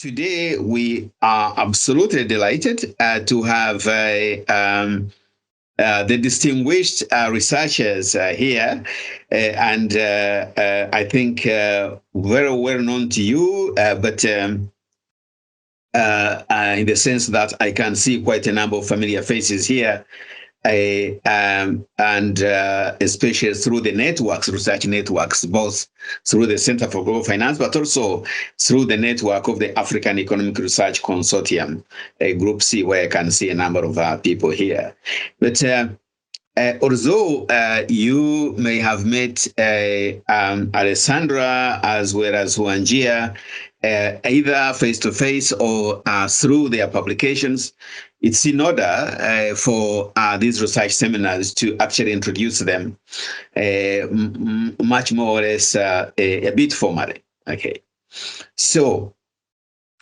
Today, we are absolutely delighted to have the distinguished researchers here, and I think very well known to you, but in the sense that I can see quite a number of familiar faces here. And especially through the networks, research networks, both through the Center for Global Finance, but also through the network of the African Economic Research Consortium, Group C, where I can see a number of people here. But although you may have met Alessandra as well as Huanjia, either face-to-face or through their publications, it's in order for these research seminars to actually introduce them much more or less a bit formally. Okay, so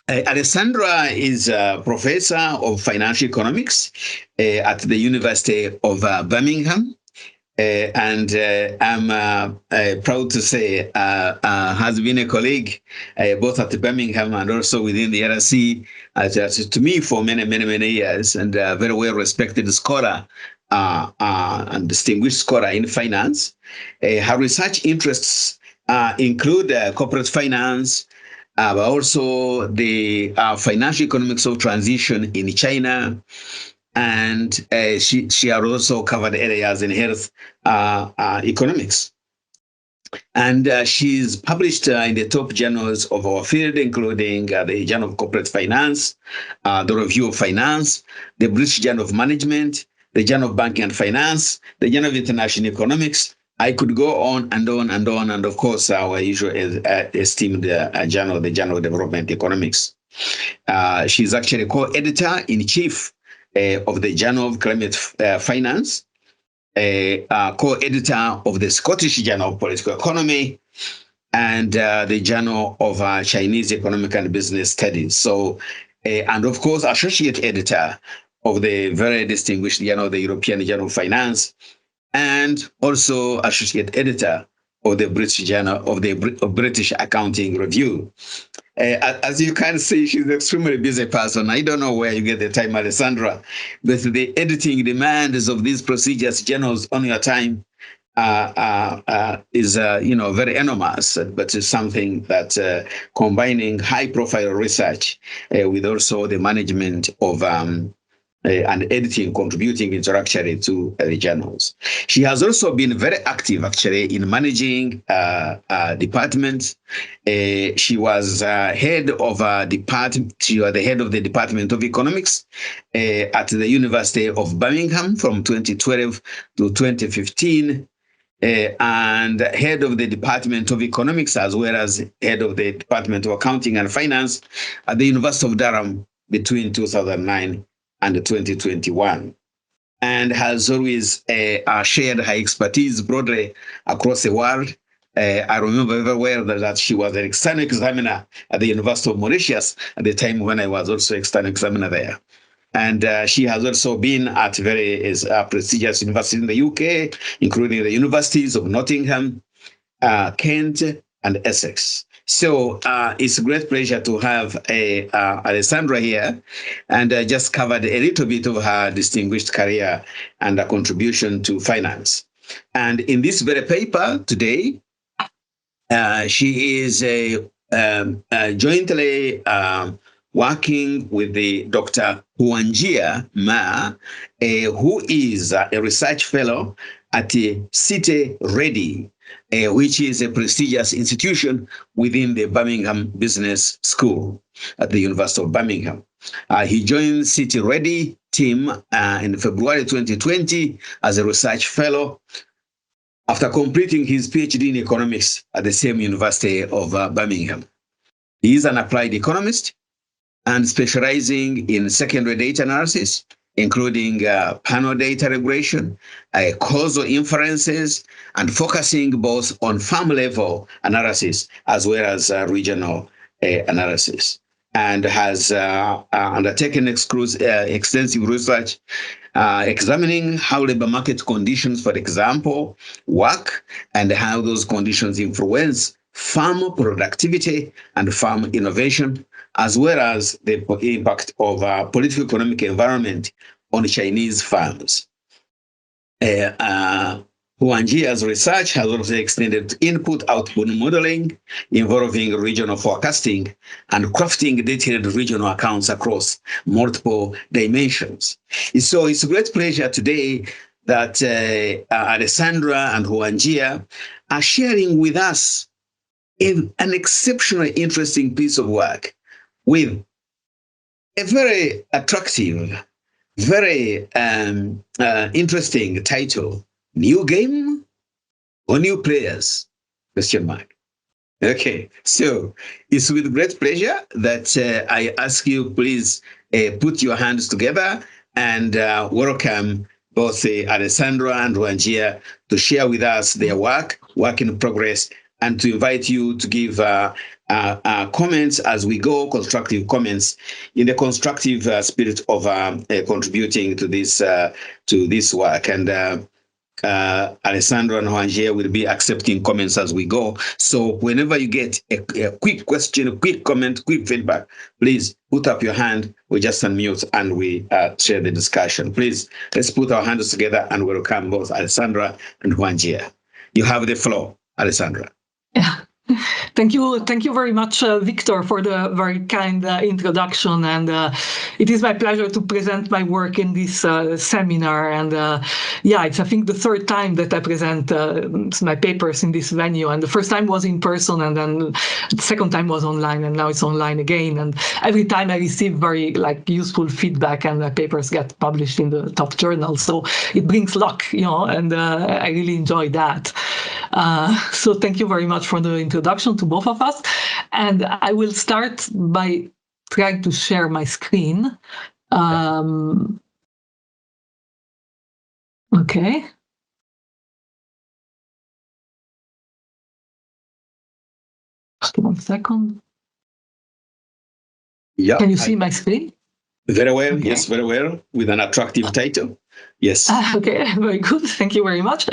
Alessandra is a professor of financial economics at the University of Birmingham. And I'm proud to say has been a colleague both at Birmingham and also within the RC to me for many years, and a very well respected scholar and distinguished scholar in finance. Her research interests include corporate finance, but also the financial economics of transition in China. And she has also covered areas in health economics. And she's published in the top journals of our field, including the Journal of Corporate Finance, the Review of Finance, the British Journal of Management, the Journal of Banking and Finance, the Journal of International Economics. I could go on and on and on, and of course, our usual esteemed journal, the Journal of Development Economics. She's actually co-editor-in-chief of the Journal of Climate Finance, co-editor of the Scottish Journal of Political Economy, and the Journal of Chinese Economic and Business Studies. So, and of course, associate editor of the very distinguished Journal, the European Journal of Finance, and also associate editor of the British Journal of the British Accounting Review. As you can see, she's an extremely busy person. I don't know where you get the time, Alessandra, but the editing demands of these prestigious journals on your time is, very enormous. But it's something that combining high-profile research with also the management of and editing, contributing intellectually to the journals. She has also been very active, actually, in managing departments. She was head of a department. She was the head of the Department of Economics at the University of Birmingham from 2012 to 2015. And head of the Department of Economics, as well as head of the Department of Accounting and Finance at the University of Durham between 2009 and 2021, and has always shared her expertise broadly across the world. I remember very well that she was an external examiner at the University of Mauritius at the time when I was also external examiner there. And she has also been at very prestigious universities in the UK, including the universities of Nottingham, Kent, and Essex. So it's a great pleasure to have Alessandra here, and just covered a little bit of her distinguished career and a contribution to finance. And in this very paper today, she is jointly working with the Dr. Huanjia Ma, who is a research fellow at City Ready, which is a prestigious institution within the Birmingham Business School at the University of Birmingham. He joined City Ready team in February 2020 as a research fellow after completing his PhD in economics at the same University of Birmingham. He is an applied economist and specializing in secondary data analysis, including panel data regression, causal inferences, and focusing both on firm-level analysis as well as regional analysis, and has undertaken extensive research examining how labor market conditions, for example, work, and how those conditions influence farm productivity and farm innovation, as well as the impact of political economic environment on Chinese firms. Huanjia's research has also extended to input-output modeling involving regional forecasting and crafting detailed regional accounts across multiple dimensions. So it's a great pleasure today that Alessandra and Huanjia are sharing with us an exceptionally interesting piece of work with a very attractive, very interesting title. New game or new players? Question mark. Okay, so it's with great pleasure that I ask you, please put your hands together and welcome both Alessandra and Huanjia to share with us their work in progress, and to invite you to give comments as we go, constructive comments in the constructive spirit of contributing to this work. And Alessandra and Huanjia will be accepting comments as we go. So whenever you get a quick question, a quick comment, quick feedback, please put up your hand. We just unmute and we share the discussion. Please, let's put our hands together and welcome both Alessandra and Huanjia. You have the floor, Alessandra. Yeah. Thank you very much, Victor, for the very kind introduction. And it is my pleasure to present my work in this seminar. And yeah, it's, I think, the third time that I present my papers in this venue. And the first time was in person, and then the second time was online, and now it's online again. And every time I receive very useful feedback, and my papers get published in the top journals. So it brings luck, and I really enjoy that. So thank you very much for the introduction to both of us. And I will start by trying to share my screen. Okay. Just 1 second. Yeah. Can you see my screen? Very well. Okay. Yes, very well. With an attractive title. Yes. Okay, very good. Thank you very much.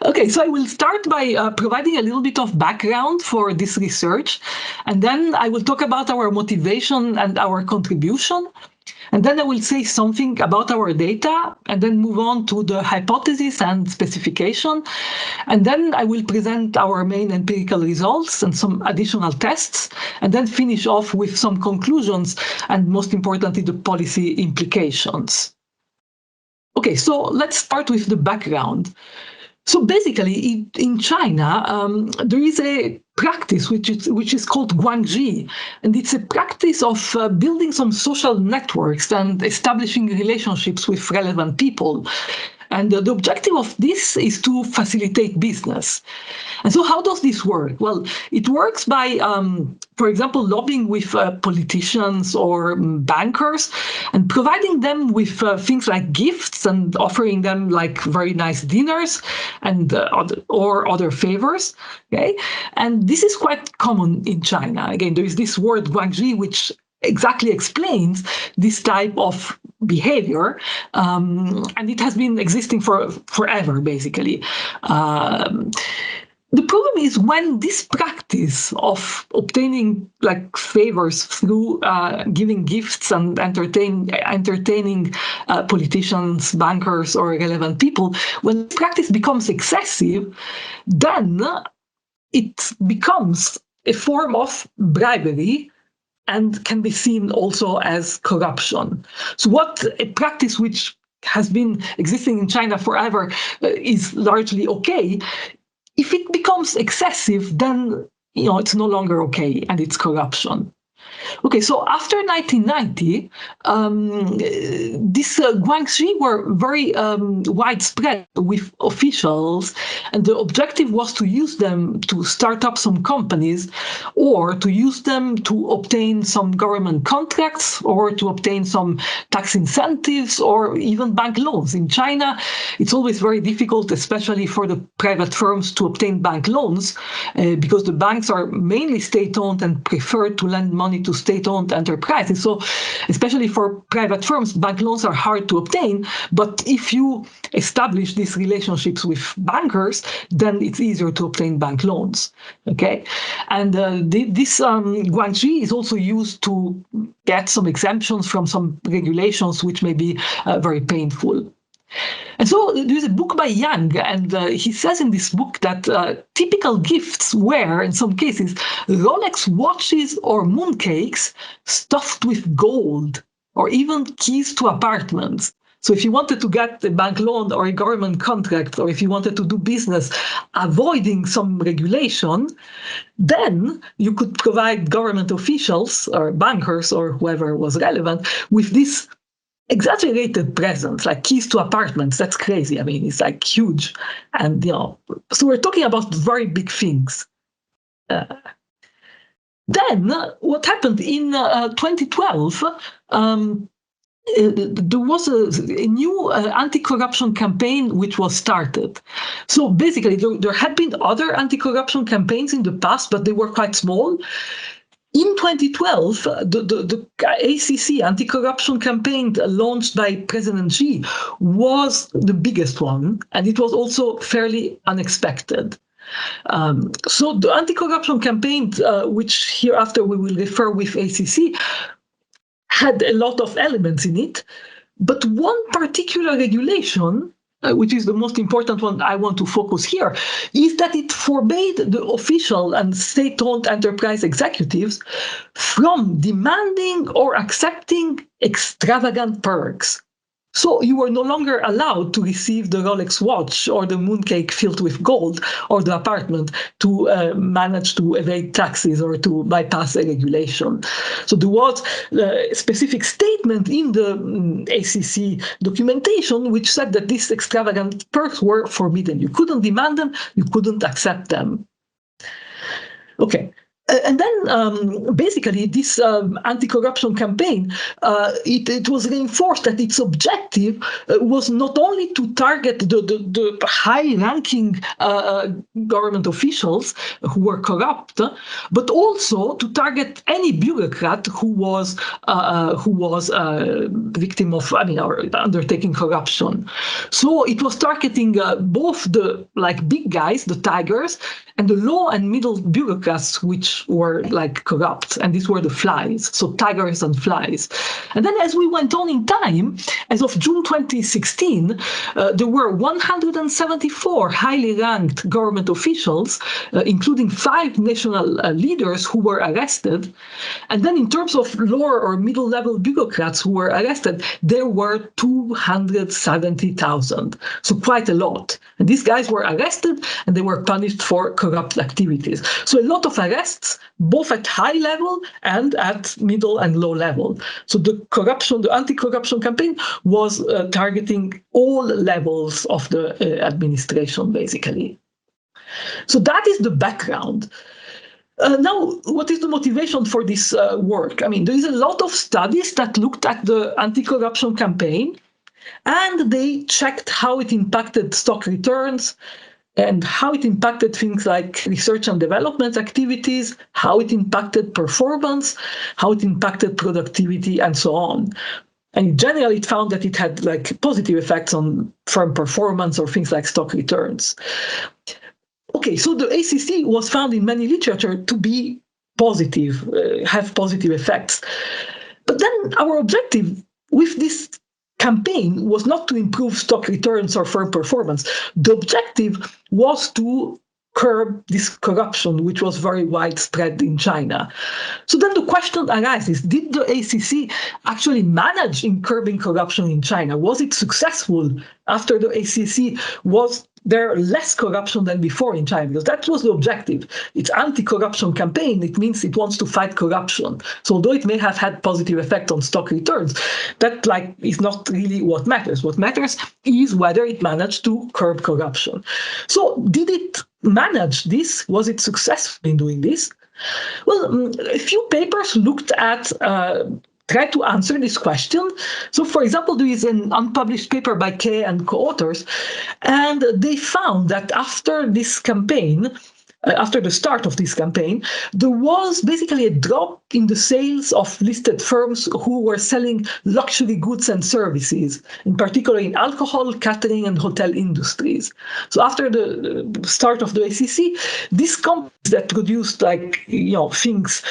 Okay, so I will start by providing a little bit of background for this research, and then I will talk about our motivation and our contribution. And then I will say something about our data, and then move on to the hypothesis and specification. And then I will present our main empirical results and some additional tests, and then finish off with some conclusions, and most importantly, the policy implications. Okay, so let's start with the background. So basically, in China, there is a practice which is called Guariglia, and it's a practice of building some social networks and establishing relationships with relevant people. And the objective of this is to facilitate business. And so how does this work? Well, it works by, for example, lobbying with politicians or bankers and providing them with things like gifts and offering them very nice dinners and or other favors. Okay, and this is quite common in China. Again, there is this word Guariglia, which exactly explains this type of behavior, and it has been existing forever, basically. The problem is when this practice of obtaining favors through giving gifts and entertaining politicians, bankers, or relevant people, when practice becomes excessive, then it becomes a form of bribery and can be seen also as corruption. So what a practice which has been existing in China forever is largely okay, if it becomes excessive, then it's no longer okay and it's corruption. Okay, so after 1990, these Guariglia were very widespread with officials, and the objective was to use them to start up some companies, or to use them to obtain some government contracts, or to obtain some tax incentives, or even bank loans. In China, it's always very difficult, especially for the private firms, to obtain bank loans, because the banks are mainly state-owned and prefer to lend money to state-owned enterprises. So especially for private firms, bank loans are hard to obtain. But if you establish these relationships with bankers, then it's easier to obtain bank loans. Okay, and this Guariglia is also used to get some exemptions from some regulations, which may be very painful. And so there's a book by Yang, and he says in this book that typical gifts were, in some cases, Rolex watches or mooncakes stuffed with gold, or even keys to apartments. So if you wanted to get a bank loan or a government contract, or if you wanted to do business avoiding some regulation, then you could provide government officials or bankers or whoever was relevant with this exaggerated presents, like keys to apartments. That's crazy. I mean, it's like huge. And, so we're talking about very big things. Then what happened in 2012, there was a new anti-corruption campaign which was started. So basically, there had been other anti-corruption campaigns in the past, but they were quite small. In 2012, the ACC, anti-corruption campaign launched by President Xi, was the biggest one, and it was also fairly unexpected. So the anti-corruption campaign, which hereafter we will refer with ACC, had a lot of elements in it, but one particular regulation, which is the most important one I want to focus here, is that it forbade the official and state-owned enterprise executives from demanding or accepting extravagant perks. So you were no longer allowed to receive the Rolex watch or the mooncake filled with gold or the apartment to manage to evade taxes or to bypass a regulation. So there was a specific statement in the ACC documentation which said that these extravagant perks were forbidden. You couldn't demand them, you couldn't accept them. Okay. And then basically this anti-corruption campaign, it was reinforced that its objective was not only to target the high-ranking government officials who were corrupt, but also to target any bureaucrat who was victim of, or undertaking corruption. So it was targeting both the big guys, the tigers, and the low and middle bureaucrats, which were corrupt, and these were the flies, so tigers and flies. And then as we went on in time, as of June 2016, there were 174 highly ranked government officials, including 5 national leaders who were arrested. And then in terms of lower or middle level bureaucrats who were arrested, there were 270,000, so quite a lot. And these guys were arrested and they were punished for corrupt activities. So a lot of arrests, both at high level and at middle and low level. So the anti-corruption campaign was targeting all levels of the administration, basically. So that is the background. Now, what is the motivation for this work? There is a lot of studies that looked at the anti-corruption campaign, and they checked how it impacted stock returns, and how it impacted things like research and development activities, how it impacted performance, how it impacted productivity, and so on. And in general, it found that it had positive effects on firm performance or things like stock returns. Okay, so the ACC was found in many literature to be positive, have positive effects. But then our objective with this campaign was not to improve stock returns or firm performance. The objective was to curb this corruption, which was very widespread in China. So then the question arises, did the ACC actually manage in curbing corruption in China? Was it successful after the ACC? Was there less corruption than before in China? Because that was the objective. It's anti-corruption campaign. It means it wants to fight corruption. So although it may have had positive effect on stock returns, that is not really what matters. What matters is whether it managed to curb corruption. So did it manage this? Was it successful in doing this? Well, a few papers looked at try to answer this question. So, for example, there is an unpublished paper by Kay and co-authors, and they found that after this campaign, after the start of this campaign, there was basically a drop in the sales of listed firms who were selling luxury goods and services, in particular in alcohol, catering, and hotel industries. So after the start of the ACC, these companies that produced things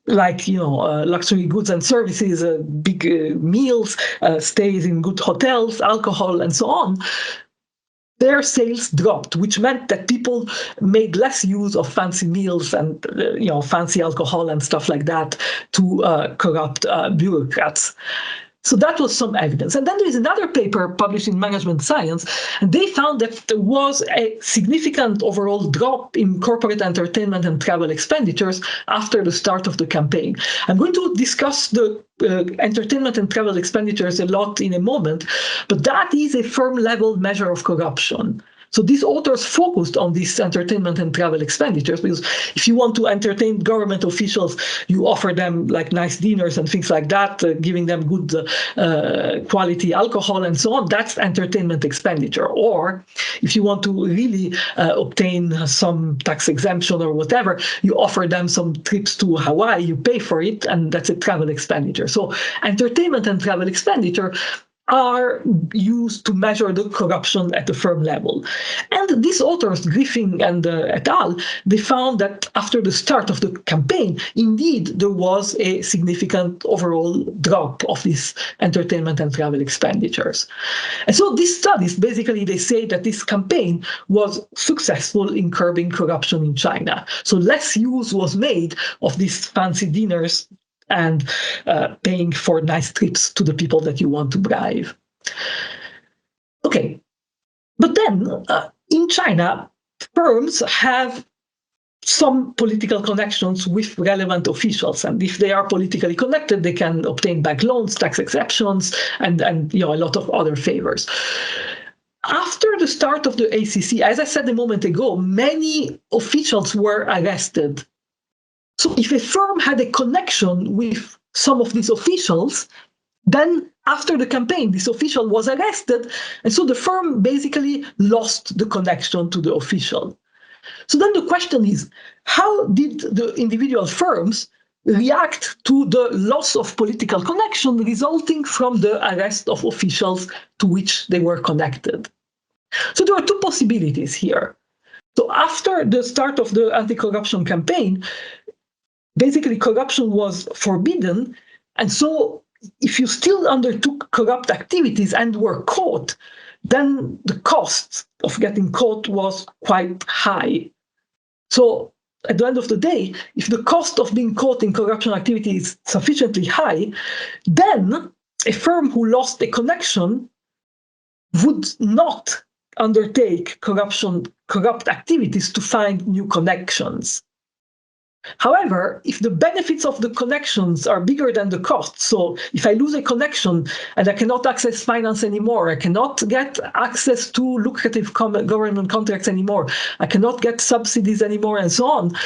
luxury goods and services, big meals, stays in good hotels, alcohol, and so on, their sales dropped, which meant that people made less use of fancy meals and fancy alcohol and stuff like that to corrupt bureaucrats. So that was some evidence. And then there is another paper published in Management Science, and they found that there was a significant overall drop in corporate entertainment and travel expenditures after the start of the campaign. I'm going to discuss the entertainment and travel expenditures a lot in a moment, but that is a firm-level measure of corruption. So these authors focused on these entertainment and travel expenditures, because if you want to entertain government officials, you offer them like nice dinners and things like that, giving them good quality alcohol and so on. That's entertainment expenditure. Or if you want to really obtain some tax exemption or whatever, you offer them some trips to Hawaii, you pay for it, and that's a travel expenditure. So entertainment and travel expenditure are used to measure the corruption at the firm level. And these authors, Griffin and et al., they found that after the start of the campaign, indeed, there was a significant overall drop of these entertainment and travel expenditures. And so these studies, basically, they say that this campaign was successful in curbing corruption in China. So less use was made of these fancy dinners and paying for nice trips to the people that you want to bribe. Okay, but then in China, firms have some political connections with relevant officials, and if they are politically connected, they can obtain bank loans, tax exceptions, and a lot of other favors. After the start of the ACC, as I said a moment ago, many officials were arrested. So if a firm had a connection with some of these officials, then after the campaign, this official was arrested, and so the firm basically lost the connection to the official. So then the question is, how did the individual firms react to the loss of political connection resulting from the arrest of officials to which they were connected? So there are two possibilities here. So after the start of the anti-corruption campaign, basically corruption was forbidden, and so if you still undertook corrupt activities and were caught, then the cost of getting caught was quite high. So at the end of the day, if the cost of being caught in corruption activity is sufficiently high, then a firm who lost a connection would not undertake corrupt activities to find new connections. However, if the benefits of the connections are bigger than the costs, so if I lose a connection and I cannot access finance anymore, I cannot get access to lucrative government contracts anymore, I cannot get subsidies anymore, and so on,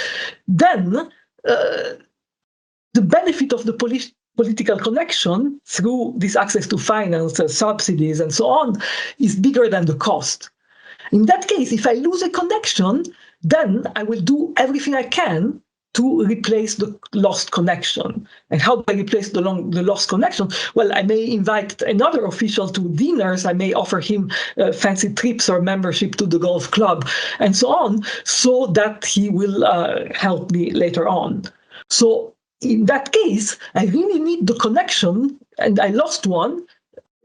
then the benefit of the political connection through this access to finance, subsidies, and so on, is bigger than the cost. In that case, if I lose a connection, then I will do everything I can to replace the lost connection. And how do I replace the lost connection? Well, I may invite another official to dinners, I may offer him fancy trips or membership to the golf club, and so on, so that he will help me later on. So in that case, I really need the connection, and I lost one,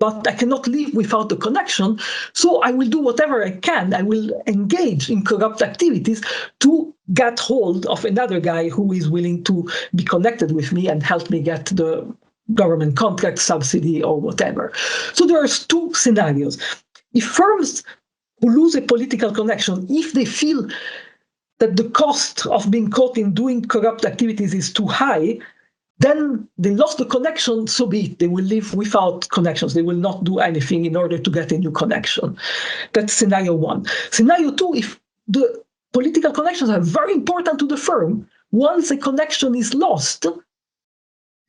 but I cannot live without the connection, so I will do whatever I can. I will engage in corrupt activities to get hold of another guy who is willing to be connected with me and help me get the government contract, subsidy, or whatever. So there are two scenarios. If firms who lose a political connection, if they feel that the cost of being caught in doing corrupt activities is too high, then they lost the connection, so be it. They will live without connections. They will not do anything in order to get a new connection. That's scenario one. Scenario two, if the political connections are very important to the firm, once a connection is lost,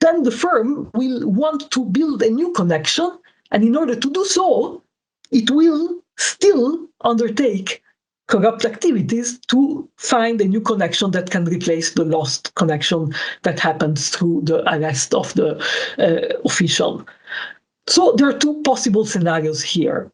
then the firm will want to build a new connection, and in order to do so, it will still undertake corrupt activities to find a new connection that can replace the lost connection that happens through the arrest of the official. So there are two possible scenarios here.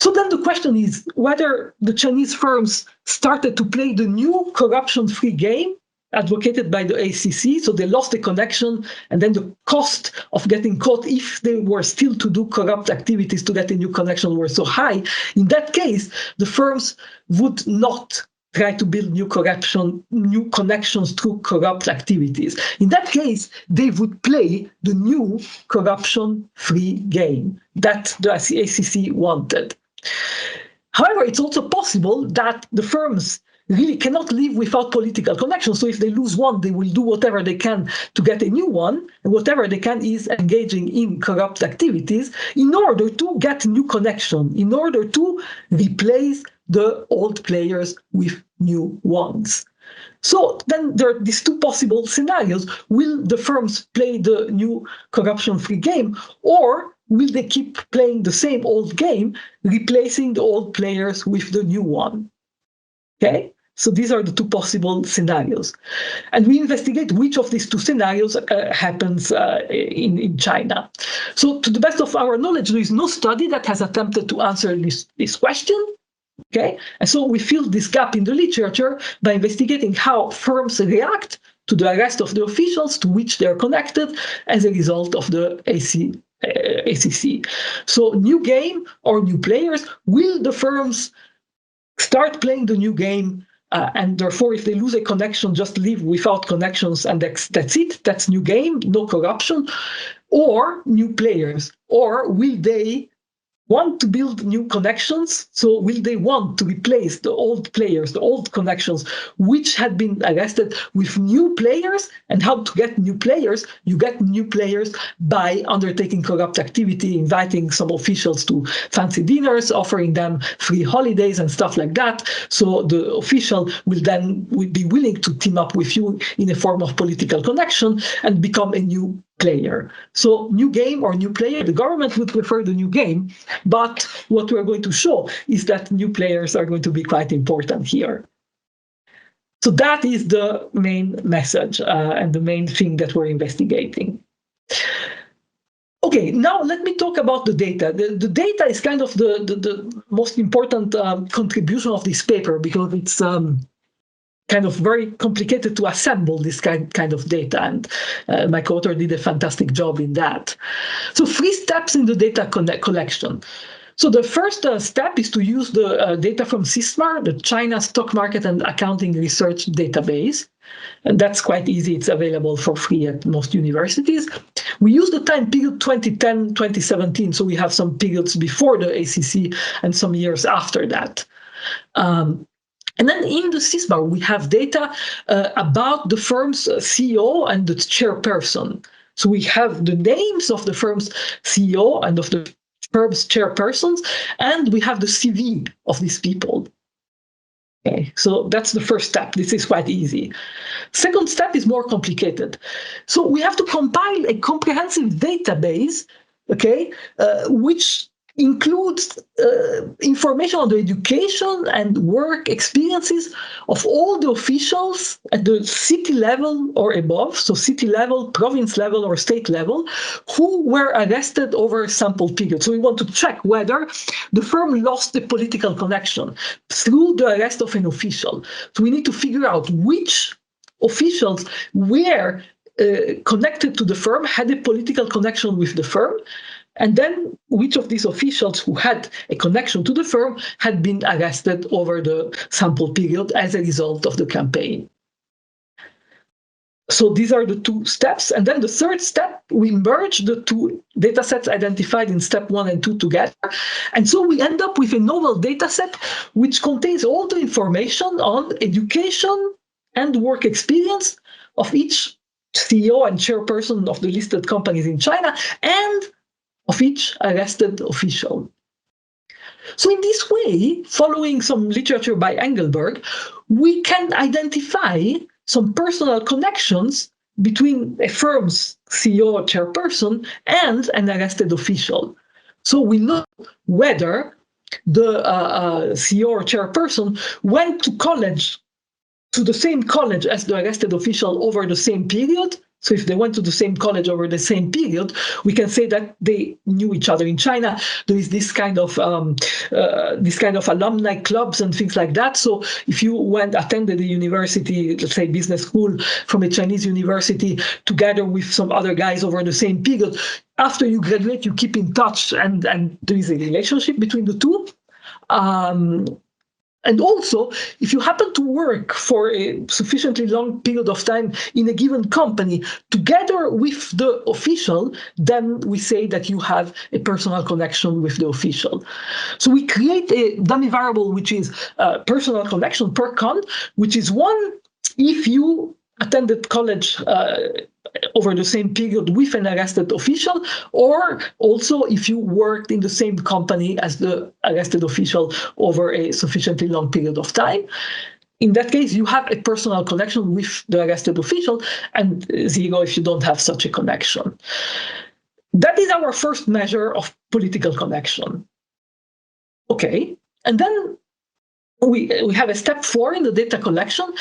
So then the question is whether the Chinese firms started to play the new corruption-free game advocated by the ACC, so they lost the connection, and then the cost of getting caught if they were still to do corrupt activities to get a new connection were so high. In that case, the firms would not try to build new connections through corrupt activities. In that case, they would play the new corruption-free game that the ACC wanted. However, it's also possible that the firms really cannot live without political connections. So if they lose one, they will do whatever they can to get a new one. And whatever they can is engaging in corrupt activities in order to get new connection, in order to replace the old players with new ones. So then there are these two possible scenarios. Will the firms play the new corruption-free game, or will they keep playing the same old game, replacing the old players with the new one? Okay? So these are the two possible scenarios. And we investigate which of these two scenarios happens in China. So to the best of our knowledge, there is no study that has attempted to answer this question. Okay? And so we fill this gap in the literature by investigating how firms react to the arrest of the officials to which they are connected as a result of the ACC. So new game or new players, will the firms start playing the new game, and therefore if they lose a connection, just leave without connections and that's it, that's new game, no corruption, or new players? Or will they want to build new connections? So will they want to replace the old players, the old connections, which had been arrested, with new players? And how to get new players? You get new players by undertaking corrupt activity, inviting some officials to fancy dinners, offering them free holidays and stuff like that. So the official will be willing to team up with you in a form of political connection and become a new player. So new game or new player, the government would prefer the new game, but what we're going to show is that new players are going to be quite important here. So that is the main message and the main thing that we're investigating. Okay, now let me talk about the data. The data is kind of the most important contribution of this paper, because it's kind of very complicated to assemble this kind of data, and my co-author did a fantastic job in that. So 3 steps in the data collection. So the first step is to use the data from CISMAR, the China Stock Market and Accounting Research Database. And that's quite easy. It's available for free at most universities. We use the time period 2010-2017, so we have some periods before the ACC and some years after that. And then in the CISMAR, we have data about the firm's CEO and the chairperson. So we have the names of the firm's CEO and of the firm's chairpersons, and we have the CV of these people. Okay, so that's the first step. This is quite easy. Second step is more complicated. So we have to compile a comprehensive database, okay, which includes information on the education and work experiences of all the officials at the city level or above, so city level, province level, or state level, who were arrested over a sample period. So we want to check whether the firm lost the political connection through the arrest of an official. So we need to figure out which officials were connected to the firm, had a political connection with the firm, and then which of these officials who had a connection to the firm had been arrested over the sample period as a result of the campaign. So these are the 2 steps. And then the third step, we merge the 2 data sets identified in step 1 and 2 together. And so we end up with a novel data set which contains all the information on education and work experience of each CEO and chairperson of the listed companies in China, and of each arrested official. So in this way, following some literature by Engelberg, we can identify some personal connections between a firm's CEO or chairperson and an arrested official. So we know whether the CEO or chairperson went to college, to the same college as the arrested official over the same period. So if they went to the same college over the same period, we can say that they knew each other. In China, there is this kind of alumni clubs and things like that. So if you attended a university, let's say business school from a Chinese university, together with some other guys over the same period, after you graduate, you keep in touch, and there is a relationship between the two. And also, if you happen to work for a sufficiently long period of time in a given company together with the official, then we say that you have a personal connection with the official. So we create a dummy variable, which is personal connection, per con, which is 1 if you attended college over the same period with an arrested official, or also if you worked in the same company as the arrested official over a sufficiently long period of time. In that case, you have a personal connection with the arrested official, and 0 if you don't have such a connection. That is our first measure of political connection. Okay, and then we have a step 4 in the data collection.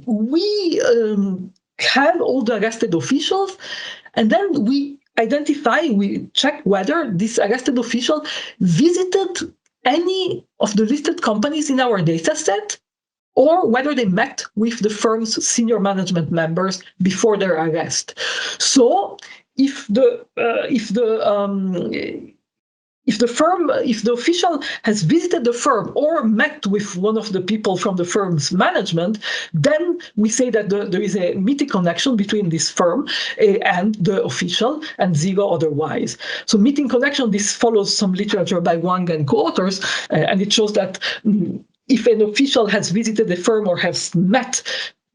We have all the arrested officials, and then we check whether this arrested official visited any of the listed companies in our data set, or whether they met with the firm's senior management members before their arrest. So if the official has visited the firm or met with one of the people from the firm's management, then we say that there is a meeting connection between this firm and the official, and 0 otherwise. So meeting connection, this follows some literature by Wang and co-authors, and it shows that if an official has visited the firm or has met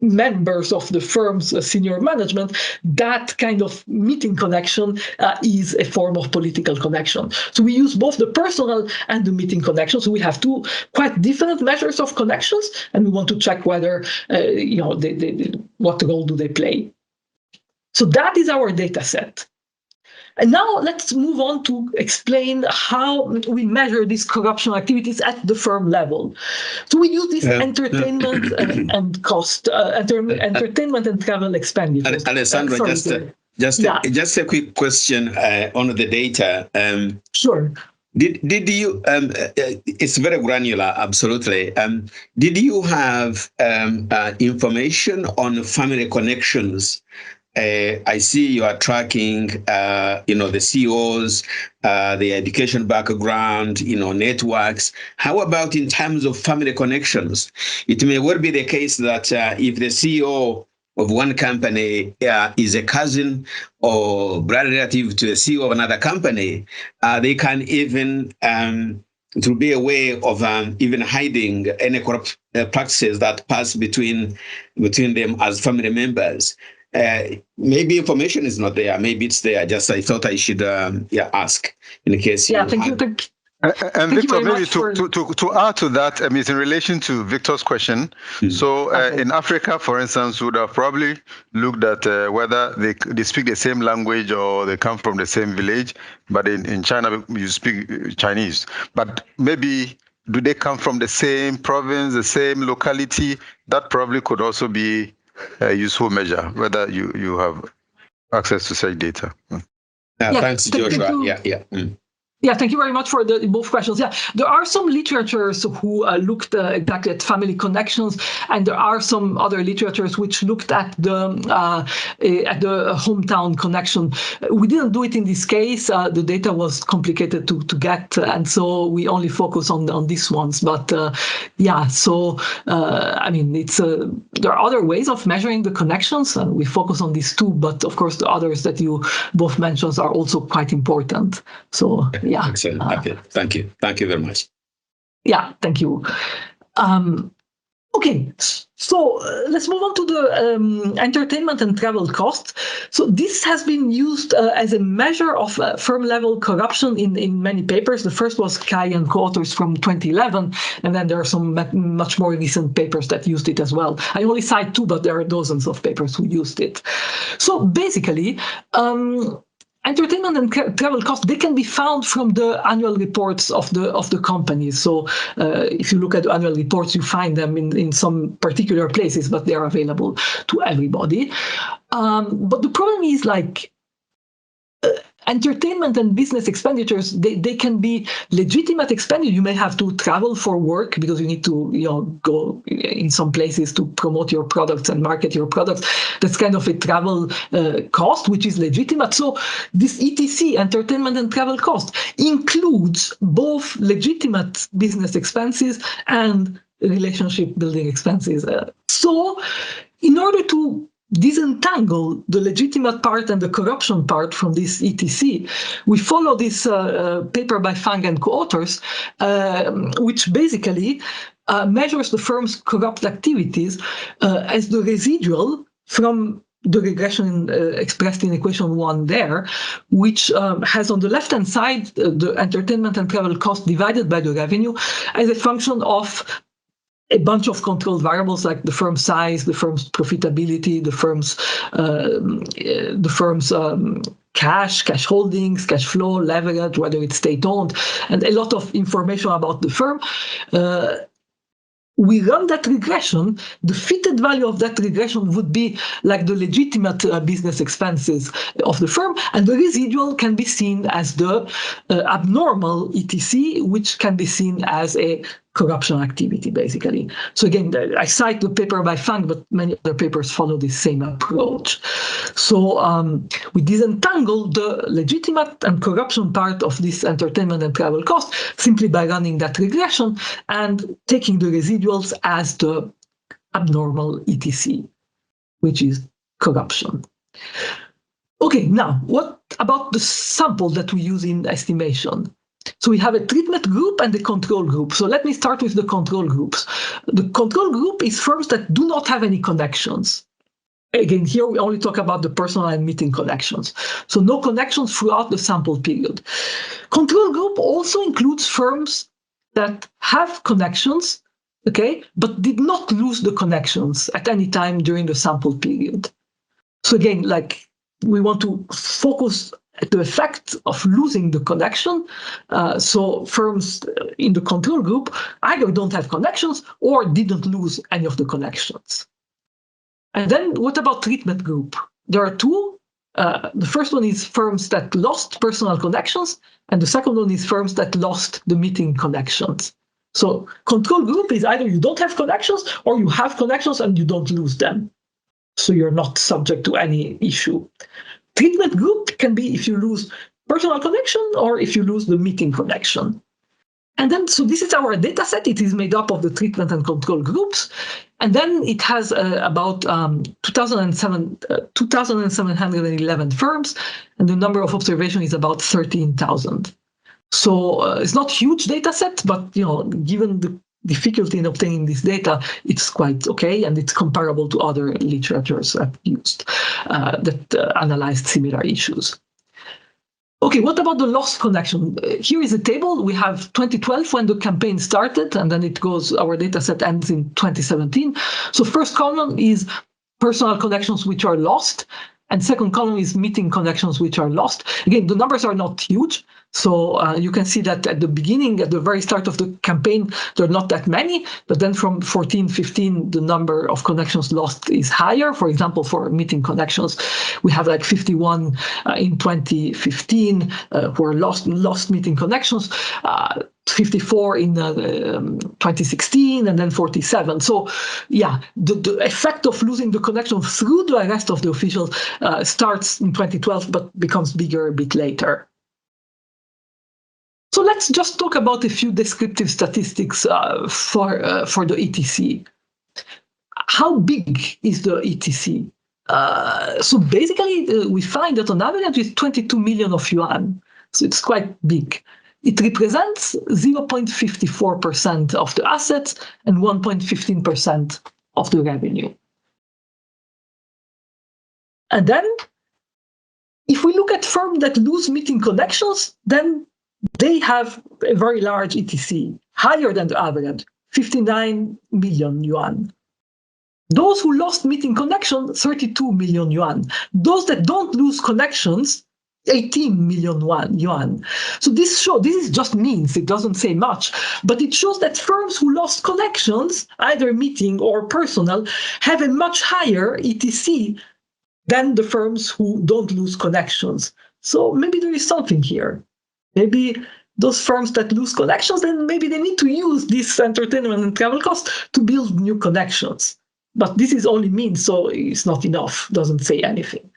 members of the firm's senior management, that kind of meeting connection is a form of political connection. So we use both the personal and the meeting connection. So we have 2 quite different measures of connections, and we want to check whether, what role do they play. So that is our data set. And now let's move on to explain how we measure these corruption activities at the firm level. So we use this entertainment and cost, entertainment and travel expenditures. Alessandra, just a quick question on the data. Sure. Did you? It's very granular, absolutely. Did you have information on family connections? I see you are tracking, the CEOs, the education background, networks. How about in terms of family connections? It may well be the case that if the CEO of one company is a cousin or blood relative to the CEO of another company, they can even, to be a way of even hiding any corrupt practices that pass between them as family members. Maybe information is not there. Maybe it's there. I thought I should ask in case. Yeah, thank you. And Victor, maybe to add to that, it's in relation to Victor's question. So in Africa, for instance, would have probably looked at whether they speak the same language or they come from the same village. But in China, you speak Chinese. But maybe do they come from the same province, the same locality? That probably could also be a useful measure, whether you have access to such data. Thanks, Joshua. Yeah, thank you very much for both questions. Yeah, there are some literatures who looked exactly at family connections, and there are some other literatures which looked at the hometown connection. We didn't do it in this case. The data was complicated to get, and so we only focus on these ones. But there are other ways of measuring the connections, and we focus on these 2. But of course, the others that you both mentioned are also quite important. So. Yeah. Excellent. Okay. Thank you. Thank you very much. Yeah, thank you. Okay, so let's move on to the entertainment and travel costs. So this has been used as a measure of firm-level corruption in many papers. The first was Kai and co-authors from 2011, and then there are some much more recent papers that used it as well. I only cite 2, but there are dozens of papers who used it. So basically, entertainment and travel costs, they can be found from the annual reports of the companies. So if you look at the annual reports, you find them in some particular places, but they are available to everybody. But the problem is, like, entertainment and business expenditures, they can be legitimate expenditure. You may have to travel for work because you need to go in some places to promote your products and market your products. That's kind of a travel cost, which is legitimate. So this ETC, entertainment and travel cost, includes both legitimate business expenses and relationship building expenses. So in order to disentangle the legitimate part and the corruption part from this ETC, we follow this paper by Fang and co-authors, which basically measures the firm's corrupt activities as the residual from the regression expressed in equation 1 there, which has on the left-hand side the entertainment and travel cost divided by the revenue as a function of a bunch of controlled variables like the firm's size, the firm's profitability, the firm's cash holdings, cash flow, leverage, whether it's state-owned, and a lot of information about the firm. We run that regression. The fitted value of that regression would be like the legitimate business expenses of the firm, and the residual can be seen as the abnormal ETC, which can be seen as a corruption activity, basically. So again, I cite the paper by Fang, but many other papers follow this same approach. So we disentangle the legitimate and corruption part of this entertainment and travel cost simply by running that regression and taking the residuals as the abnormal ETC, which is corruption. Okay, now what about the sample that we use in estimation? So we have a treatment group and a control group. So let me start with the control groups. The control group is firms that do not have any connections. Again, here we only talk about the personal and meeting connections. So no connections throughout the sample period. Control group also includes firms that have connections, okay, but did not lose the connections at any time during the sample period. So again, like, we want to focus at the effect of losing the connection. So firms in the control group either don't have connections or didn't lose any of the connections. And then what about treatment group? There are two. The first one is firms that lost personal connections, and the second one is firms that lost the meeting connections. So control group is either you don't have connections or you have connections and you don't lose them. So you're not subject to any issue. Treatment group can be if you lose personal connection or if you lose the meeting connection. And then, so this is our data set. It is made up of the treatment and control groups. And then it has about 2,711 firms, and the number of observations is about 13,000. So it's not a huge data set, but given the difficulty in obtaining this data, it's quite okay, and it's comparable to other literatures I've used that analyzed similar issues. Okay, what about the lost connection? Here is a table. We have 2012 when the campaign started, and then it goes, our data set ends in 2017. So first column is personal connections which are lost, and second column is meeting connections which are lost. Again, the numbers are not huge. So you can see that at the beginning, at the very start of the campaign, there are not that many, but then from 14, 15, the number of connections lost is higher. For example, for meeting connections, we have like 51 in 2015 who are lost meeting connections, 54 in 2016, and then 47. So yeah, the effect of losing the connection through the arrest of the official starts in 2012, but becomes bigger a bit later. So let's just talk about a few descriptive statistics for the ETC. How big is the ETC? So basically, we find that on average it's 22 million of yuan. So it's quite big. It represents 0.54% of the assets and 1.15% of the revenue. And then, if we look at firms that lose meeting connections, then they have a very large ETC, higher than the average, 59 million yuan. Those who lost meeting connection, 32 million yuan. Those that don't lose connections, 18 million yuan. So this is just means, it doesn't say much, but it shows that firms who lost connections, either meeting or personal, have a much higher ETC than the firms who don't lose connections. So maybe there is something here. Maybe those firms that lose connections, then maybe they need to use this entertainment and travel costs to build new connections. But this is only means, so it's not enough, doesn't say anything.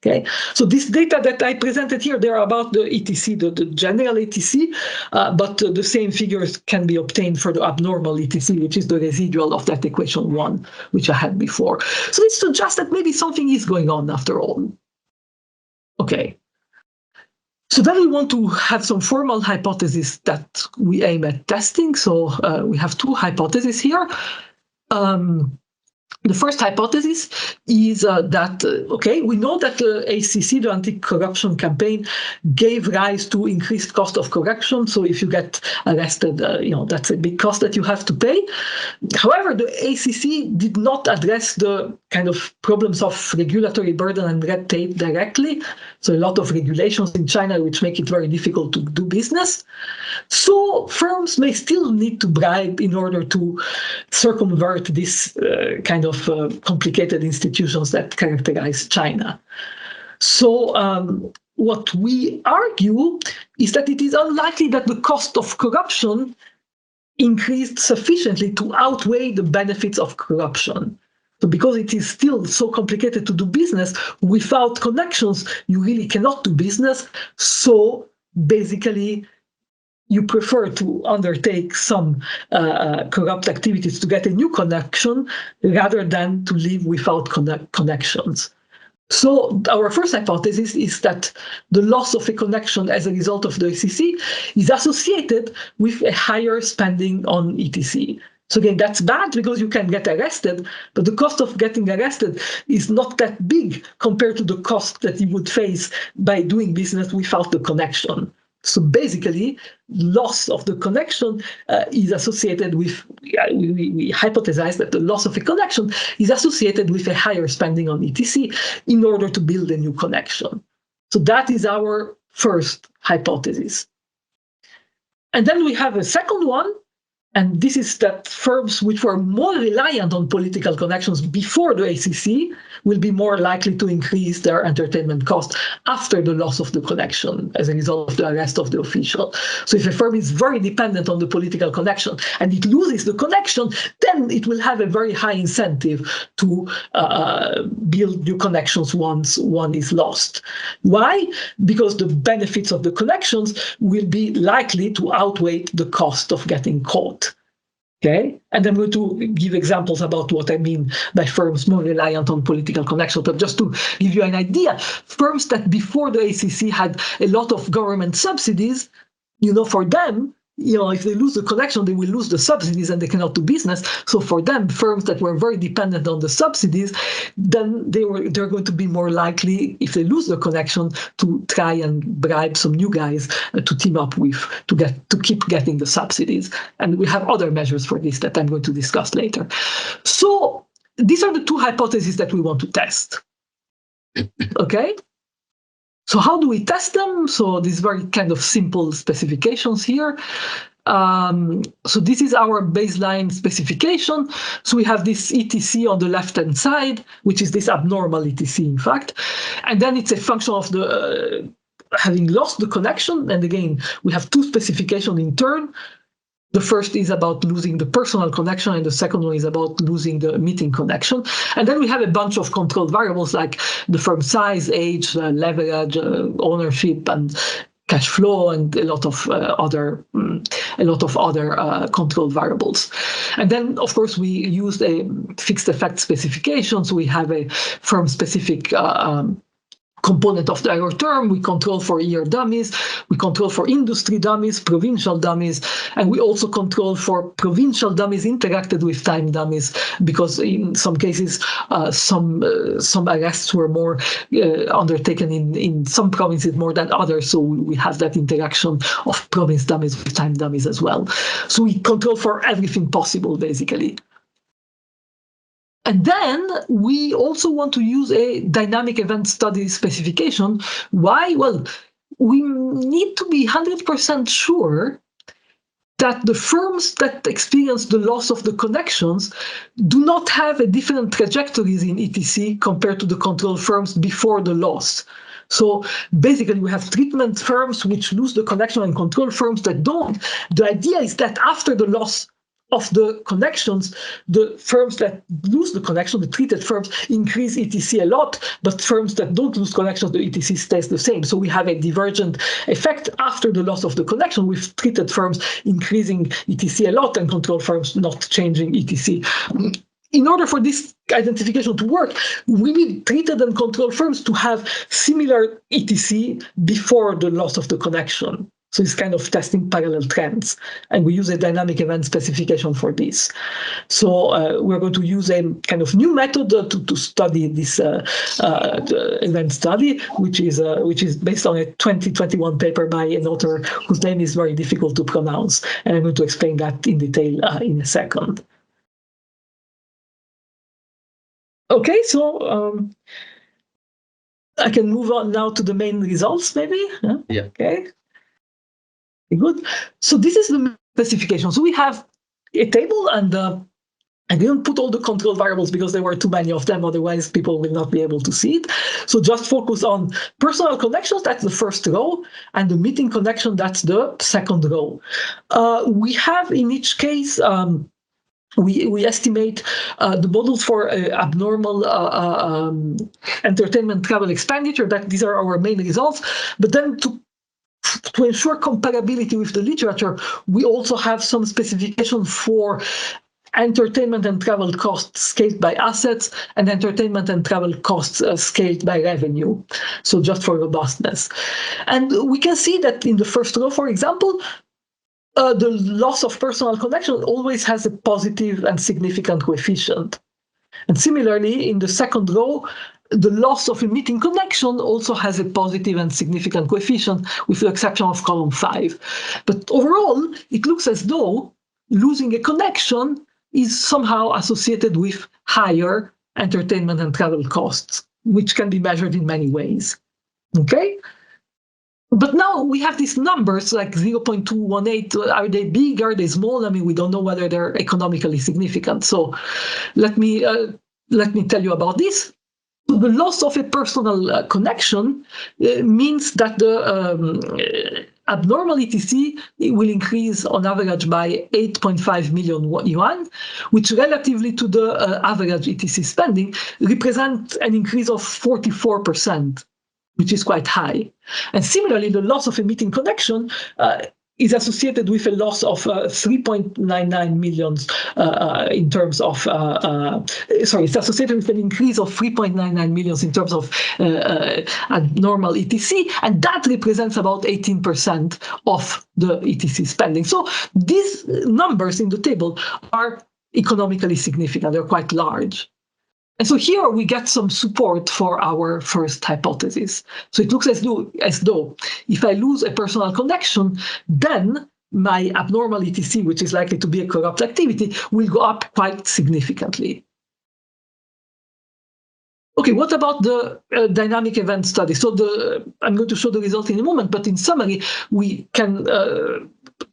Okay, so this data that I presented here, they're about the ETC, the general ETC, but the same figures can be obtained for the abnormal ETC, which is the residual of that equation 1, which I had before. So it suggests that maybe something is going on after all. Okay. So then we want to have some formal hypotheses that we aim at testing. So we have 2 hypotheses here. The first hypothesis is that, okay, we know that the ACC, the anti-corruption campaign, gave rise to increased cost of corruption. So if you get arrested, that's a big cost that you have to pay. However, the ACC did not address the kind of problems of regulatory burden and red tape directly. So a lot of regulations in China which make it very difficult to do business. So firms may still need to bribe in order to circumvent this kind of complicated institutions that characterize China. So what we argue is that it is unlikely that the cost of corruption increased sufficiently to outweigh the benefits of corruption. So because it is still so complicated to do business, without connections, you really cannot do business. So basically, you prefer to undertake some corrupt activities to get a new connection rather than to live without connections. So our first hypothesis is that the loss of a connection as a result of the ACC is associated with a higher spending on ETC. So again, that's bad because you can get arrested, but the cost of getting arrested is not that big compared to the cost that you would face by doing business without the connection. So basically, loss of the connection is associated with, we hypothesize that the loss of a connection is associated with a higher spending on ETC in order to build a new connection. So that is our first hypothesis. And then we have a second one, and this is that firms which were more reliant on political connections before the ACC will be more likely to increase their entertainment cost after the loss of the connection as a result of the arrest of the official. So if a firm is very dependent on the political connection and it loses the connection, then it will have a very high incentive to build new connections once one is lost. Why? Because the benefits of the connections will be likely to outweigh the cost of getting caught. Okay, and I'm going to give examples about what I mean by firms more reliant on political connections. But just to give you an idea, firms that before the ACC had a lot of government subsidies, for them, if they lose the connection, they will lose the subsidies and they cannot do business. So for them, firms that were very dependent on the subsidies, then they're going to be more likely, if they lose the connection, to try and bribe some new guys to team up with to keep getting the subsidies. And we have other measures for this that I'm going to discuss later. So these are the 2 hypotheses that we want to test. Okay? So how do we test them? So these very kind of simple specifications here. So this is our baseline specification. So we have this ETC on the left-hand side, which is this abnormal ETC, in fact. And then it's a function of the having lost the connection. And again, we have 2 specifications in turn. The first is about losing the personal connection, and the second one is about losing the meeting connection. And then we have a bunch of controlled variables like the firm size, age, leverage, ownership, and cash flow, and a lot of other controlled variables. And then, of course, we used a fixed effect specification. So we have a firm-specific component of the error term. We control for year dummies, we control for industry dummies, provincial dummies, and we also control for provincial dummies interacted with time dummies, because in some cases, some arrests were more undertaken in some provinces more than others, so we have that interaction of province dummies with time dummies as well. So we control for everything possible, basically. And then we also want to use a dynamic event study specification. Why? Well, we need to be 100% sure that the firms that experience the loss of the connections do not have a different trajectories in ETC compared to the control firms before the loss. So basically, we have treatment firms which lose the connection and control firms that don't. The idea is that after the loss of the connections, the firms that lose the connection, the treated firms, increase ETC a lot, but firms that don't lose connections, the ETC stays the same. So we have a divergent effect after the loss of the connection, with treated firms increasing ETC a lot and control firms not changing ETC. In order for this identification to work, we need treated and control firms to have similar ETC before the loss of the connection. So it's kind of testing parallel trends. And we use a dynamic event specification for this. So we're going to use a kind of new method to study this event study, which is based on a 2021 paper by an author whose name is very difficult to pronounce. And I'm going to explain that in detail in a second. Okay, so I can move on now to the main results, maybe. Yeah. Okay. Good. So this is the specification. So we have a table, and I didn't put all the control variables because there were too many of them. Otherwise, people will not be able to see it. So just focus on personal connections. That's the first row, and the meeting connection. That's the second row. We have in each case. We estimate the models for abnormal entertainment travel expenditure. That these are our main results. But then to ensure comparability with the literature, we also have some specification for entertainment and travel costs scaled by assets and entertainment and travel costs scaled by revenue. So just for robustness. And we can see that in the first row, for example, the loss of personal connection always has a positive and significant coefficient. And similarly, in the second row, the loss of a meeting connection also has a positive and significant coefficient, with the exception of column 5. But overall, it looks as though losing a connection is somehow associated with higher entertainment and travel costs, which can be measured in many ways. Okay? But now we have these numbers like 0.218. Are they big? Are they small? I mean, we don't know whether they're economically significant. So let me tell you about this. The loss of a personal connection means that the abnormal ETC will increase on average by 8.5 million yuan, which relatively to the average ETC spending represents an increase of 44%. Which is quite high. And similarly, the loss of a meeting connection is associated with a loss of 3.99 million in terms of, it's associated with an increase of 3.99 million in terms of abnormal ETC, and that represents about 18% of the ETC spending. So these numbers in the table are economically significant, they're quite large. And so here we get some support for our first hypothesis. So it looks as though if I lose a personal connection, then my abnormal ETC, which is likely to be a corrupt activity, will go up quite significantly. Okay, what about the dynamic event study? So I'm going to show the result in a moment, but in summary, we can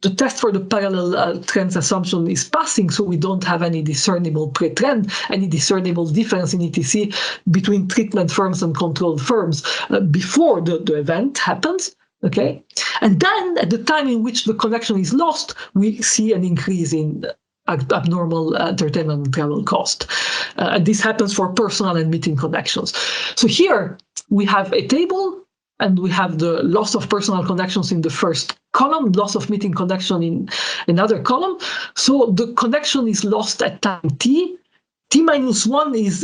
the test for the parallel trends assumption is passing, so we don't have any discernible pre-trend, any discernible difference in ETC between treatment firms and control firms before the event happens. Okay, and then at the time in which the connection is lost, we see an increase in abnormal entertainment and travel cost. This happens for personal and meeting connections. So here we have a table, and we have the loss of personal connections in the first column, loss of meeting connection in another column. So the connection is lost at time t. T-1 is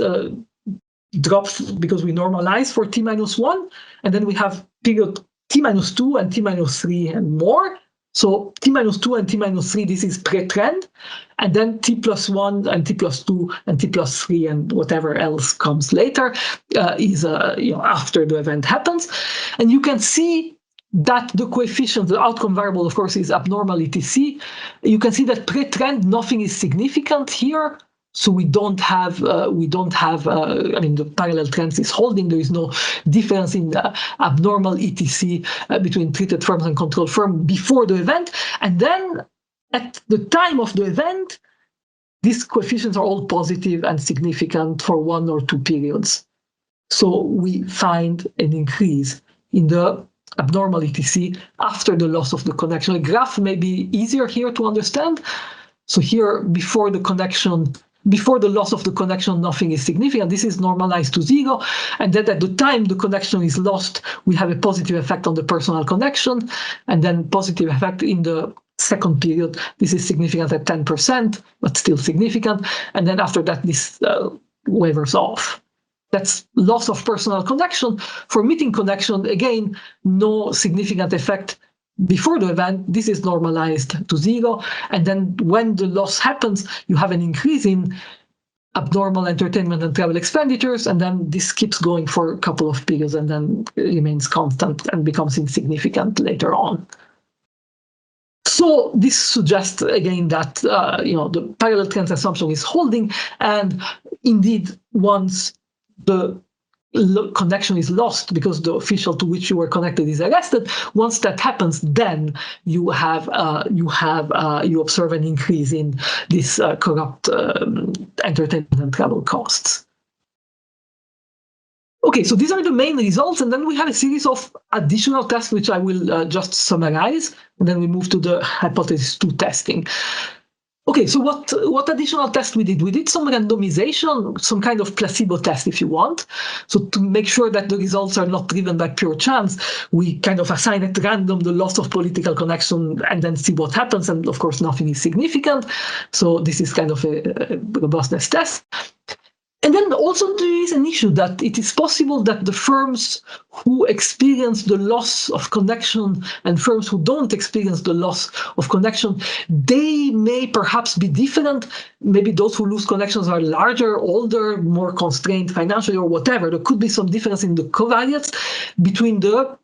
dropped because we normalize for T-1, and then we have period T-2 and T-3 and more. So T-2 and T-3, this is pre-trend, and then T+1 and T+2 and T+3 and whatever else comes later is after the event happens. And you can see that the coefficient, the outcome variable, of course, is abnormal ETC. You can see that pre-trend, nothing is significant here. So we don't have, I mean, the parallel trends is holding. There is no difference in abnormal ETC between treated firms and control firms before the event. And then at the time of the event, these coefficients are all positive and significant for 1 or 2 periods. So we find an increase in the abnormal ETC after the loss of the connection. A graph may be easier here to understand. So here, before the loss of the connection, nothing is significant. This is normalized to 0. And then at the time the connection is lost, we have a positive effect on the personal connection, and then positive effect in the second period. This is significant at 10%, but still significant. And then after that, this wavers off. That's loss of personal connection. For meeting connection, again, no significant effect before the event. This is normalized to 0. And then when the loss happens, you have an increase in abnormal entertainment and travel expenditures. And then this keeps going for a couple of periods and then remains constant and becomes insignificant later on. So this suggests, again, that the parallel trends assumption is holding. And indeed, once the connection is lost because the official to which you were connected is arrested, once that happens, then you observe an increase in this corrupt entertainment and travel costs. Okay, so these are the main results, and then we have a series of additional tests which I will just summarize, and then we move to the hypothesis 2 testing. Okay, so what additional test we did? We did some randomization, some kind of placebo test, if you want. So to make sure that the results are not driven by pure chance, we kind of assign at random the loss of political connection and then see what happens. And of course, nothing is significant. So this is kind of a robustness test. And then also there is an issue that it is possible that the firms who experience the loss of connection and firms who don't experience the loss of connection, they may perhaps be different. Maybe those who lose connections are larger, older, more constrained financially or whatever. There could be some difference in the covariates between the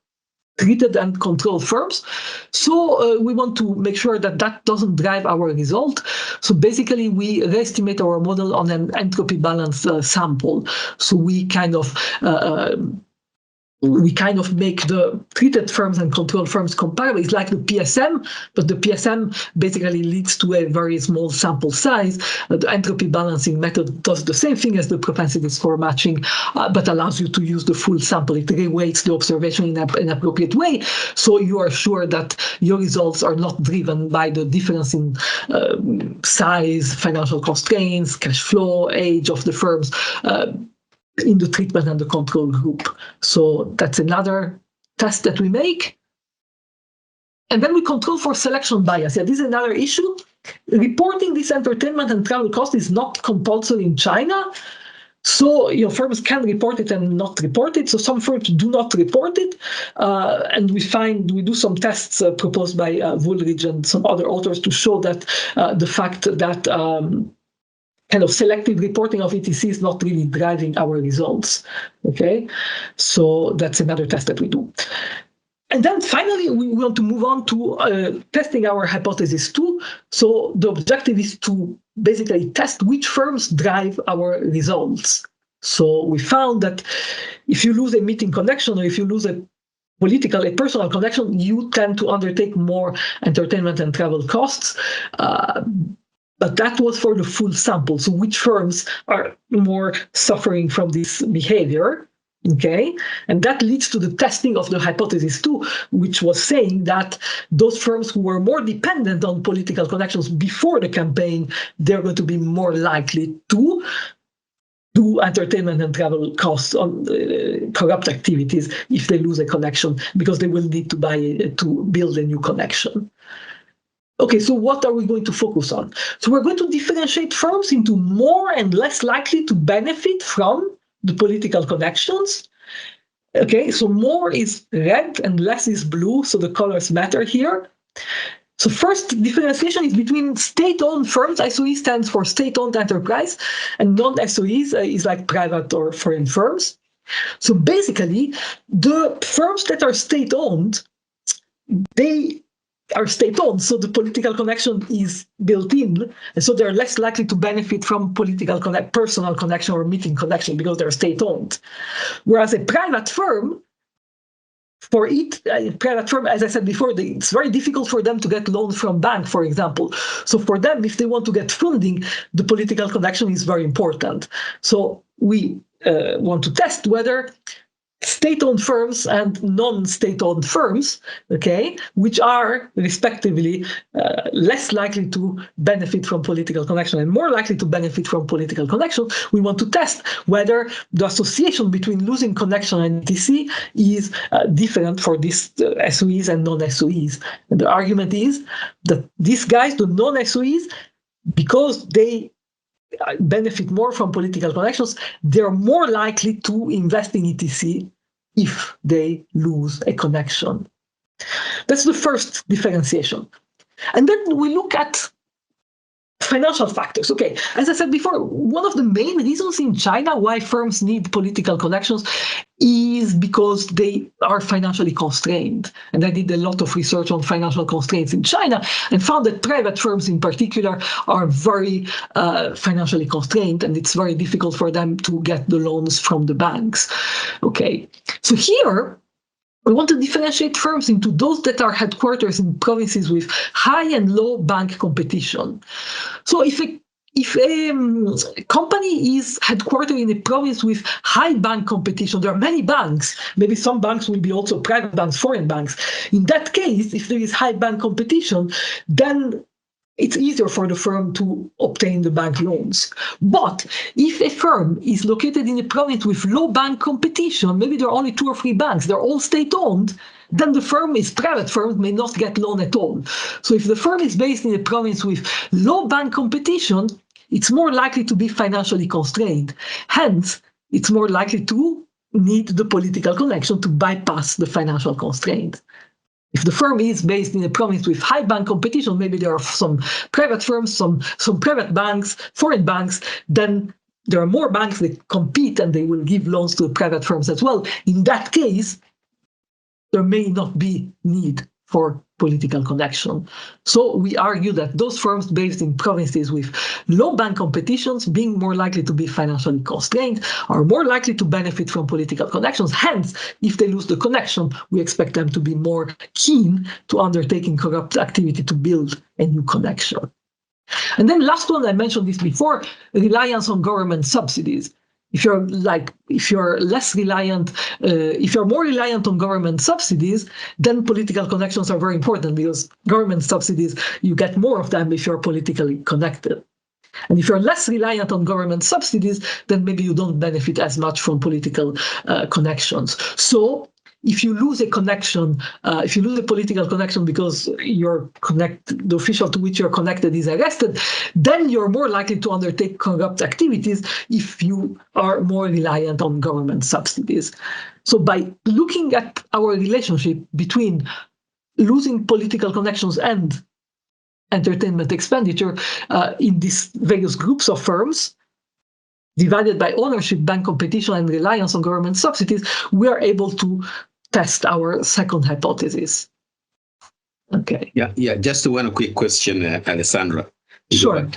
treated and controlled firms. So we want to make sure that that doesn't drive our result. So basically, we estimate our model on an entropy balance sample. So we kind of make the treated firms and controlled firms comparable. It's like the PSM, but the PSM basically leads to a very small sample size. The entropy balancing method does the same thing as the propensity score matching, but allows you to use the full sample. It reweights the observation in an appropriate way, so you are sure that your results are not driven by the difference in size, financial constraints, cash flow, age of the firms, in the treatment and the control group. So that's another test that we make. And then we control for selection bias. Yeah, this is another issue. Reporting this entertainment and travel cost is not compulsory in China. So firms can report it and not report it. So some firms do not report it. And we do some tests proposed by Woolridge and some other authors to show that the fact that kind of selective reporting of ETC is not really driving our results. Okay, so that's another test that we do. And then finally, we want to move on to testing our hypothesis 2. So the objective is to basically test which firms drive our results. So we found that if you lose a meeting connection or if you lose a personal connection, you tend to undertake more entertainment and travel costs. But that was for the full sample. So which firms are more suffering from this behavior? Okay, and that leads to the testing of the hypothesis 2, which was saying that those firms who were more dependent on political connections before the campaign, they're going to be more likely to do entertainment and travel costs on corrupt activities if they lose a connection, because they will need to build a new connection. Okay, so what are we going to focus on? So we're going to differentiate firms into more and less likely to benefit from the political connections. Okay, so more is red and less is blue, so the colors matter here. So first differentiation is between state-owned firms. SOE stands for state-owned enterprise, and non-SOEs is like private or foreign firms. So basically, the firms that are state-owned, they are state-owned, so the political connection is built in, and so they're less likely to benefit from personal connection or meeting connection because they're state-owned. Whereas a private firm, as I said before, it's very difficult for them to get loans from banks, for example. So for them, if they want to get funding, the political connection is very important. So we want to test whether state-owned firms and non-state-owned firms, okay, which are respectively less likely to benefit from political connection and more likely to benefit from political connection, we want to test whether the association between losing connection and ETC is different for these SOEs and non-SOEs. And the argument is that these guys, the non-SOEs, because they benefit more from political connections, they're more likely to invest in ETC if they lose a connection. That's the first differentiation. And then we look at financial factors. Okay, as I said before, one of the main reasons in China why firms need political connections is because they are financially constrained. And I did a lot of research on financial constraints in China and found that private firms in particular are very financially constrained, and it's very difficult for them to get the loans from the banks. Okay, so here we want to differentiate firms into those that are headquarters in provinces with high and low bank competition. So if a company is headquartered in a province with high bank competition, there are many banks, maybe some banks will be also private banks, foreign banks. In that case, if there is high bank competition, then it's easier for the firm to obtain the bank loans. But if a firm is located in a province with low bank competition, maybe there are only 2 or 3 banks, they're all state-owned, then the firm is private firm, may not get loan at all. So if the firm is based in a province with low bank competition, it's more likely to be financially constrained. Hence, it's more likely to need the political connection to bypass the financial constraint. If the firm is based in a province with high bank competition, maybe there are some private firms, some private banks, foreign banks, then there are more banks that compete and they will give loans to the private firms as well. In that case, there may not be need for political connection. So we argue that those firms based in provinces with low bank competitions, being more likely to be financially constrained, are more likely to benefit from political connections. Hence, if they lose the connection, we expect them to be more keen to undertaking corrupt activity to build a new connection. And then last one, I mentioned this before, reliance on government subsidies. If you're less reliant, if you're more reliant on government subsidies, then political connections are very important because government subsidies, you get more of them if you're politically connected. And if you're less reliant on government subsidies, then maybe you don't benefit as much from political connections. So if you lose a connection, if you lose a political connection because the official to which you're connected is arrested, then you're more likely to undertake corrupt activities if you are more reliant on government subsidies. So by looking at our relationship between losing political connections and entertainment expenditure in these various groups of firms, divided by ownership, bank competition, and reliance on government subsidies, we are able to test our second hypothesis. Okay. Yeah. Just one quick question, Alessandra. Sure.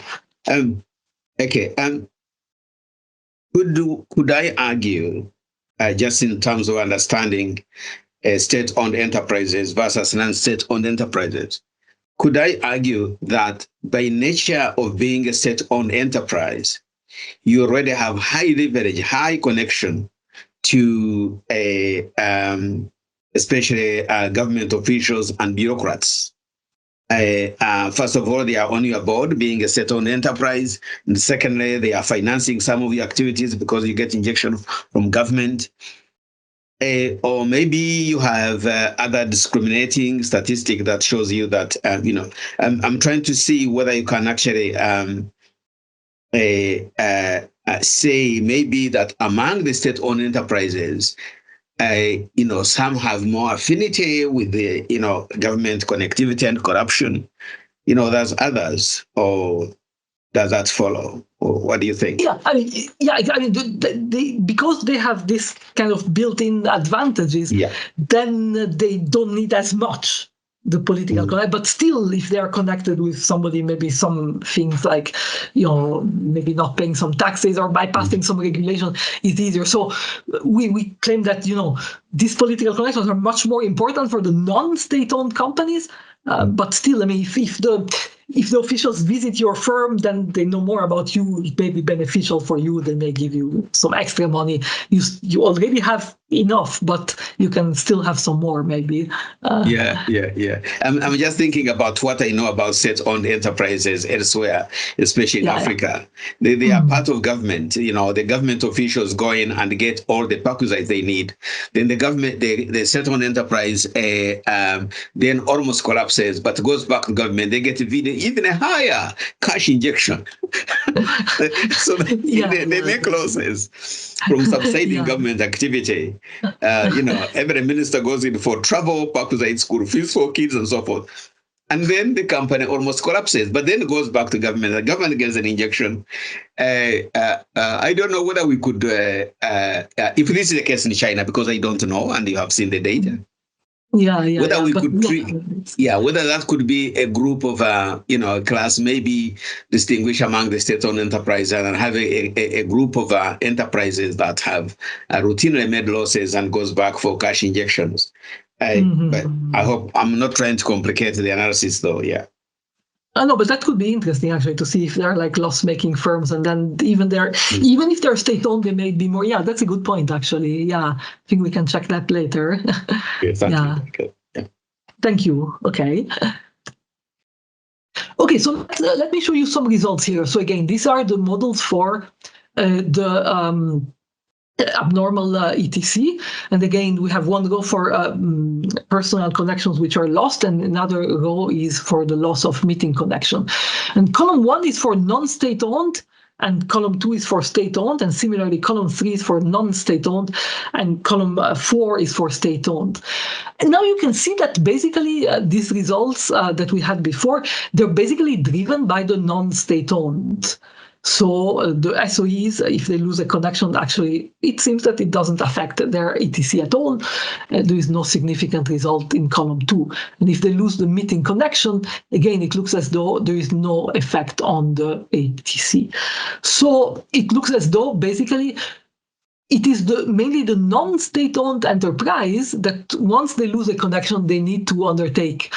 Okay. Could I argue, just in terms of understanding state-owned enterprises versus non-state-owned enterprises, could I argue that by nature of being a state-owned enterprise, you already have high leverage, high connection to especially government officials and bureaucrats? First of all, they are on your board, being a state-owned enterprise. And secondly, they are financing some of your activities because you get injection from government. Or maybe you have other discriminating statistic that shows you that, I'm trying to see whether you can actually say maybe that among the state-owned enterprises, some have more affinity with the, government connectivity and corruption. There's others, or does that follow? Or what do you think? Because they have this kind of built-in advantages, then they don't need as much the political connection, but still, if they are connected with somebody, maybe some things like, maybe not paying some taxes or bypassing some regulation is easier. So we claim that, these political connections are much more important for the non-state-owned companies. But still, I mean, if the officials visit your firm, then they know more about you. It may be beneficial for you. They may give you some extra money. You already have enough, but you can still have some more, maybe. Yeah. I'm just thinking about what I know about state-owned enterprises elsewhere, especially in Africa. Yeah. They are part of government. The government officials go in and get all the prerequisites they need. Then the government, the state-owned enterprise, then almost collapses, but goes back to government. They get even a higher cash injection. So they make losses from subsiding government activity. Every minister goes in for travel, prerequisite school fees for kids, and so forth. And then the company almost collapses, but then it goes back to government. The government gets an injection. I don't know whether we could, if this is the case in China, because I don't know, and you have seen the data. Whether we could treat, whether that could be a group of, a class, maybe distinguish among the state-owned enterprises and have a group of enterprises that have routinely made losses and goes back for cash injections. But I hope I'm not trying to complicate the analysis, though. Yeah. No, but that could be interesting actually to see if they're like loss-making firms, and then even if they're state-owned, they may be more. Yeah, that's a good point actually. Yeah, I think we can check that later. Thank you. Thank you. Okay. Okay, so let me show you some results here. So again, these are the models for the abnormal ETC, and again we have one row for personal connections which are lost, and another row is for the loss of meeting connection. And column 1 is for non-state owned, and column 2 is for state owned, and similarly column 3 is for non-state owned, and column 4 is for state owned. And now you can see that basically these results that we had before, they're basically driven by the non-state owned. So the SOEs, if they lose a connection, actually, it seems that it doesn't affect their ETC at all. There is no significant result in column 2. And if they lose the meeting connection, again, it looks as though there is no effect on the ETC. So it looks as though basically it is mainly the non-state-owned enterprise that once they lose a connection, they need to undertake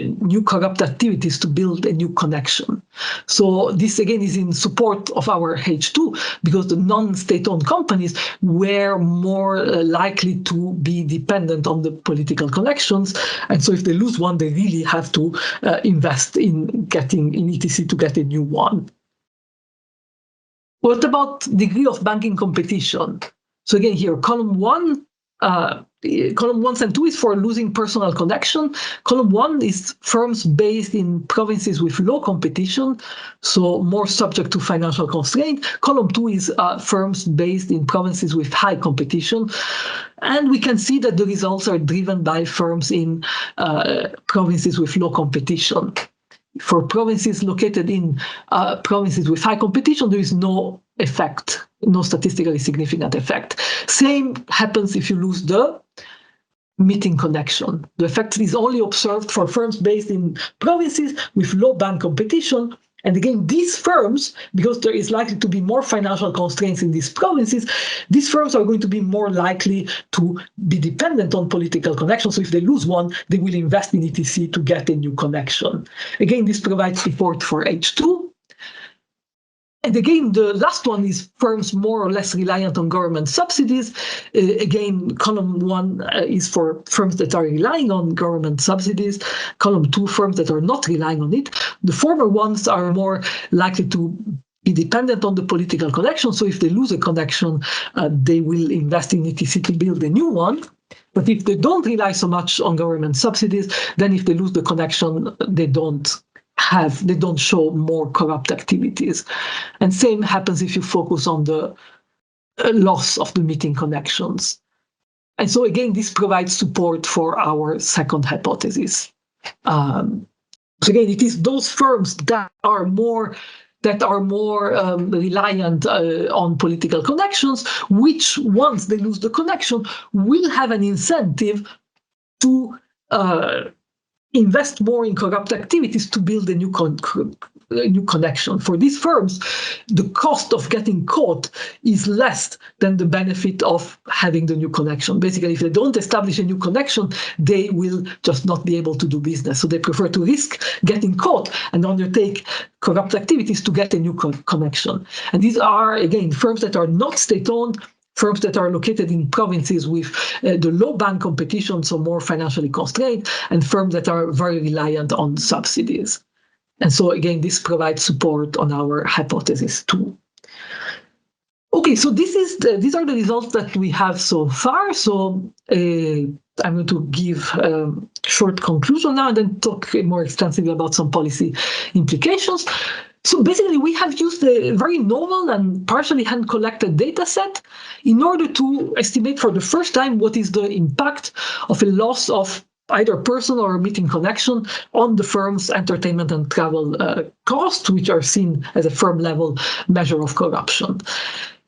new corrupt activities to build a new connection. So this again is in support of our H2, because the non-state-owned companies were more likely to be dependent on the political connections, and so if they lose one, they really have to invest in ETC to get a new one. What about degree of banking competition? So again, here, column 1 and 2 is for losing personal connection. Column 1 is firms based in provinces with low competition, so more subject to financial constraint. Column 2 is firms based in provinces with high competition. And we can see that the results are driven by firms in provinces with low competition. For provinces located in provinces with high competition, there is no effect, no statistically significant effect. Same happens if you lose the meeting connection. The effect is only observed for firms based in provinces with low bank competition. And again, these firms, because there is likely to be more financial constraints in these provinces, these firms are going to be more likely to be dependent on political connections. So if they lose one, they will invest in ETC to get a new connection. Again, this provides support for H2. And again, the last one is firms more or less reliant on government subsidies. Again, column 1 is for firms that are relying on government subsidies. Column 2, firms that are not relying on it. The former ones are more likely to be dependent on the political connection. So if they lose a connection, they will invest in ETC to build a new one. But if they don't rely so much on government subsidies, then if they lose the connection, they don't show more corrupt activities. And same happens if you focus on the loss of the meeting connections. And so again, this provides support for our second hypothesis. So again, it is those firms that are more reliant on political connections, which once they lose the connection will have an incentive to invest more in corrupt activities to build a new connection. For these firms, the cost of getting caught is less than the benefit of having the new connection. Basically, if they don't establish a new connection, they will just not be able to do business. So they prefer to risk getting caught and undertake corrupt activities to get a new connection. And these are, again, firms that are not state-owned, firms that are located in provinces with the low bank competition, so more financially constrained, and firms that are very reliant on subsidies. And so again, this provides support on our hypothesis too. Okay, so these are the results that we have so far. So I'm going to give a short conclusion now and then talk more extensively about some policy implications. So basically, we have used a very novel and partially hand-collected data set in order to estimate for the first time what is the impact of a loss of either personal or meeting connection on the firm's entertainment and travel costs, which are seen as a firm-level measure of corruption.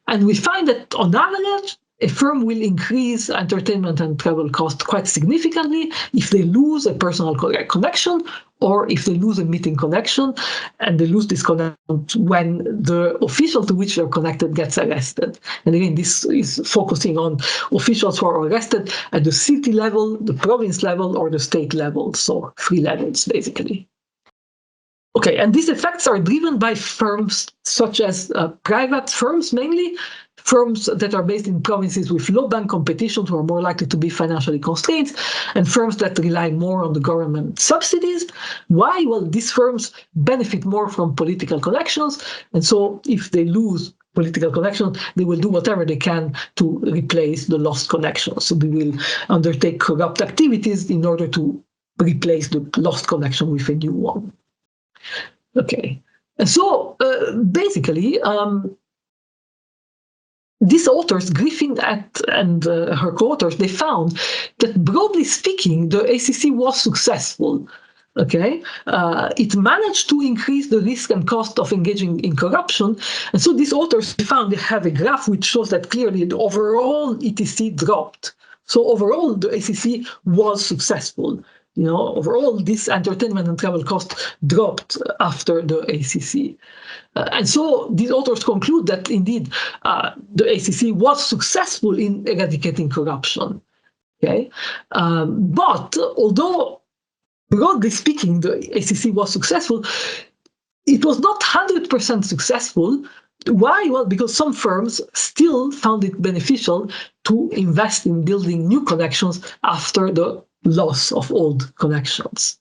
And we find that on average, a firm will increase entertainment and travel costs quite significantly if they lose a personal connection or if they lose a meeting connection, and they lose this connection when the official to which they're connected gets arrested. And again, this is focusing on officials who are arrested at the city level, the province level, or the state level, so 3 levels, basically. Okay, and these effects are driven by firms such as private firms, mainly, firms that are based in provinces with low bank competition who are more likely to be financially constrained, and firms that rely more on the government subsidies. Why? Well, these firms benefit more from political connections, and so if they lose political connection, they will do whatever they can to replace the lost connections. So they will undertake corrupt activities in order to replace the lost connection with a new one. Okay, and so basically, these authors, Griffin and her co-authors, they found that broadly speaking, the ACC was successful. Okay, it managed to increase the risk and cost of engaging in corruption, and so these authors found they have a graph which shows that clearly the overall ETC dropped. So overall, the ACC was successful. You know, overall, this entertainment and travel cost dropped after the ACC. And so these authors conclude that indeed the ACC was successful in eradicating corruption. Okay, but although broadly speaking the ACC was successful, it was not 100% successful. Why? Well, because some firms still found it beneficial to invest in building new connections after the loss of old connections.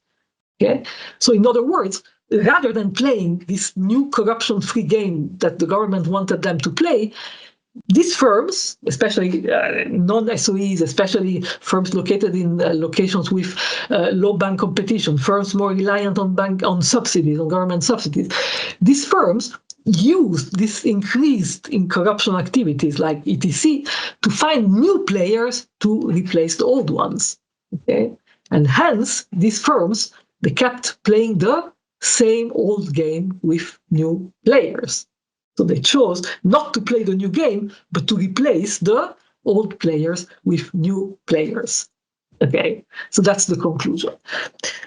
Okay, so in other words, rather than playing this new corruption-free game that the government wanted them to play, these firms, especially non-SOEs, especially firms located in locations with low bank competition, firms more reliant on subsidies, on government subsidies, these firms used this increase in corruption activities like ETC to find new players to replace the old ones. Okay, and hence these firms, they kept playing the same old game with new players. So they chose not to play the new game, but to replace the old players with new players. Okay, so that's the conclusion.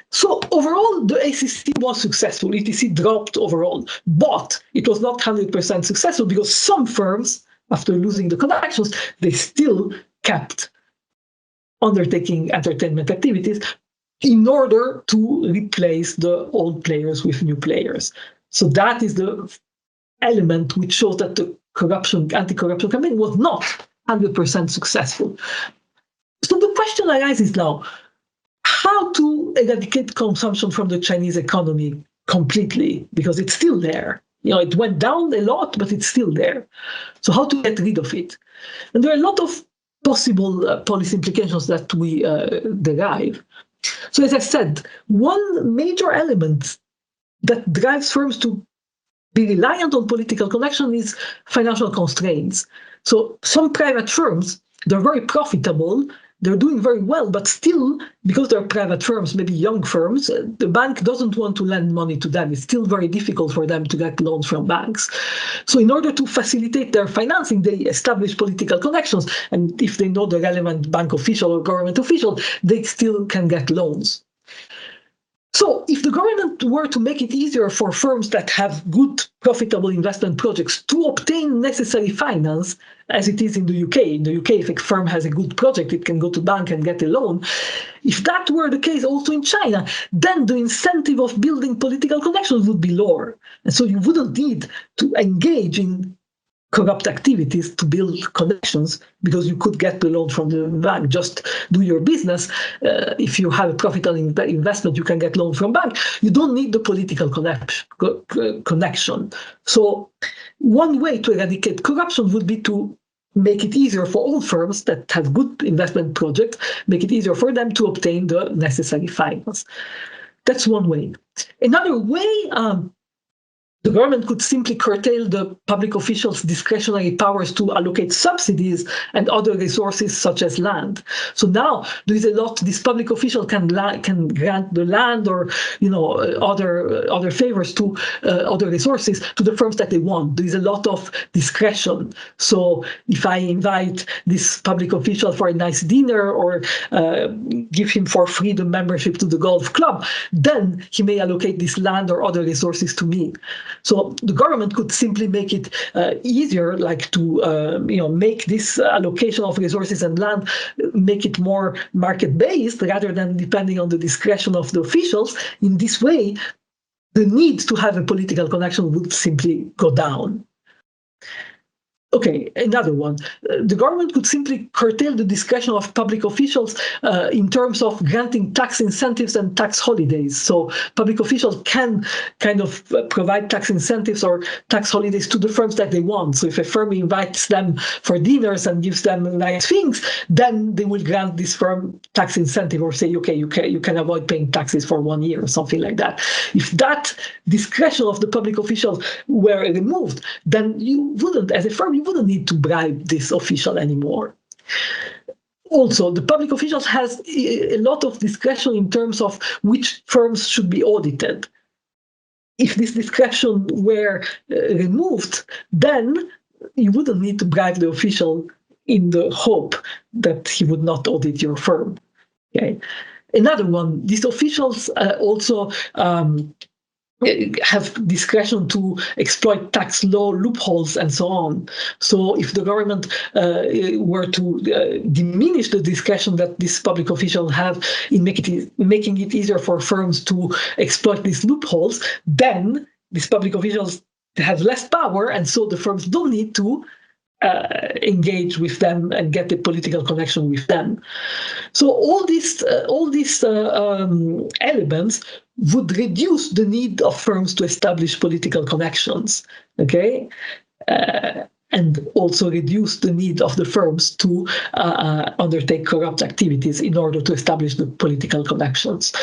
So overall, the ACC was successful. ETC dropped overall, but it was not 100% successful because some firms, after losing the connections, they still kept undertaking entertainment activities in order to replace the old players with new players. So that is the element which shows that the anti-corruption campaign was not 100% successful. So the question arises now, how to eradicate consumption from the Chinese economy completely? Because it's still there. You know, it went down a lot, but it's still there. So how to get rid of it? And there are a lot of possible policy implications that we derive. So as I said, one major element that drives firms to be reliant on political connection is financial constraints. So some private firms, they're very profitable, they're doing very well, but still, because they're private firms, maybe young firms, the bank doesn't want to lend money to them. It's still very difficult for them to get loans from banks. So in order to facilitate their financing, they establish political connections. And if they know the relevant bank official or government official, they still can get loans. So if the government were to make it easier for firms that have good, profitable investment projects to obtain necessary finance, as it is in the UK. In the UK, if a firm has a good project, it can go to bank and get a loan. If that were the case also in China, then the incentive of building political connections would be lower. And so you wouldn't need to engage in corrupt activities to build connections, because you could get the loan from the bank. Just do your business. If you have a profitable investment, you can get loan from bank. You don't need the political connection. So one way to eradicate corruption would be to make it easier for all firms that have good investment projects, make it easier for them to obtain the necessary finance. That's one way. Another way, the government could simply curtail the public officials' discretionary powers to allocate subsidies and other resources such as land. So now there is a lot. This public official can grant the land or other favors to other resources to the firms that they want. There is a lot of discretion. So if I invite this public official for a nice dinner or give him for free the membership to the golf club, then he may allocate this land or other resources to me. So the government could simply make it easier, like to make this allocation of resources and land, make it more market-based rather than depending on the discretion of the officials. In this way, the need to have a political connection would simply go down. Okay, another one. The government could simply curtail the discretion of public officials in terms of granting tax incentives and tax holidays. So public officials can kind of provide tax incentives or tax holidays to the firms that they want. So if a firm invites them for dinners and gives them nice things, then they will grant this firm tax incentive or say, okay, you can avoid paying taxes for 1 year or something like that. If that discretion of the public officials were removed, then you wouldn't, as a firm, you wouldn't need to bribe this official anymore. Also, the public officials has a lot of discretion in terms of which firms should be audited. If this discretion were removed, then you wouldn't need to bribe the official in the hope that he would not audit your firm. Okay. Another one, these officials also have discretion to exploit tax law loopholes and so on. So if the government were to diminish the discretion that these public officials have in making it easier for firms to exploit these loopholes, then these public officials have less power, and so the firms don't need to engage with them and get a political connection with them. So all these elements would reduce the need of firms to establish political connections, okay? And also reduce the need of the firms to undertake corrupt activities in order to establish the political connections.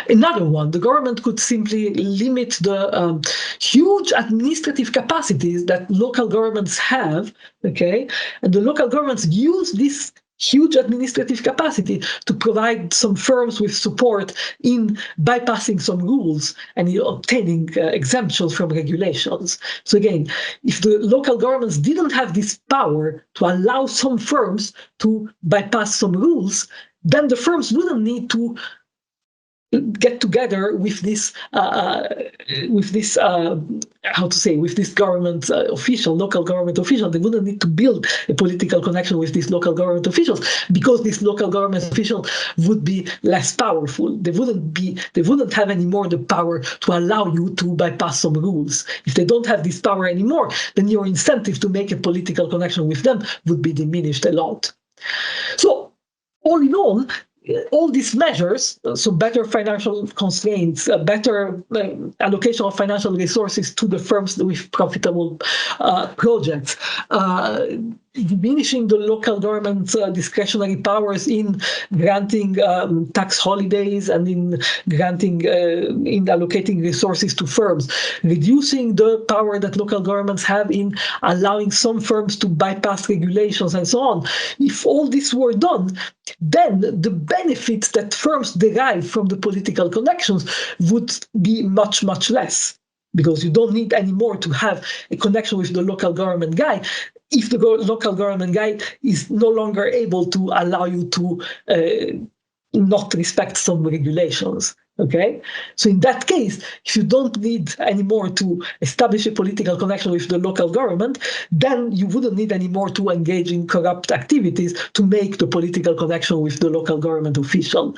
Another one, the government could simply limit the huge administrative capacities that local governments have, okay? And the local governments use this huge administrative capacity to provide some firms with support in bypassing some rules and obtaining exemptions from regulations. So again, if the local governments didn't have this power to allow some firms to bypass some rules, then the firms wouldn't need to get together with this government official, local government official. They wouldn't need to build a political connection with these local government officials, because these local government officials would be less powerful. They wouldn't have anymore the power to allow you to bypass some rules. If they don't have this power anymore, then your incentive to make a political connection with them would be diminished a lot. So all in all these measures, so better financial constraints, better allocation of financial resources to the firms with profitable projects, diminishing the local government's discretionary powers in granting tax holidays and in granting, in allocating resources to firms, reducing the power that local governments have in allowing some firms to bypass regulations and so on. If all this were done, then the benefits that firms derive from the political connections would be much, much less, because you don't need anymore to have a connection with the local government guy if the local government guy is no longer able to allow you to not respect some regulations. Okay, so in that case, if you don't need anymore to establish a political connection with the local government, then you wouldn't need anymore to engage in corrupt activities to make the political connection with the local government official.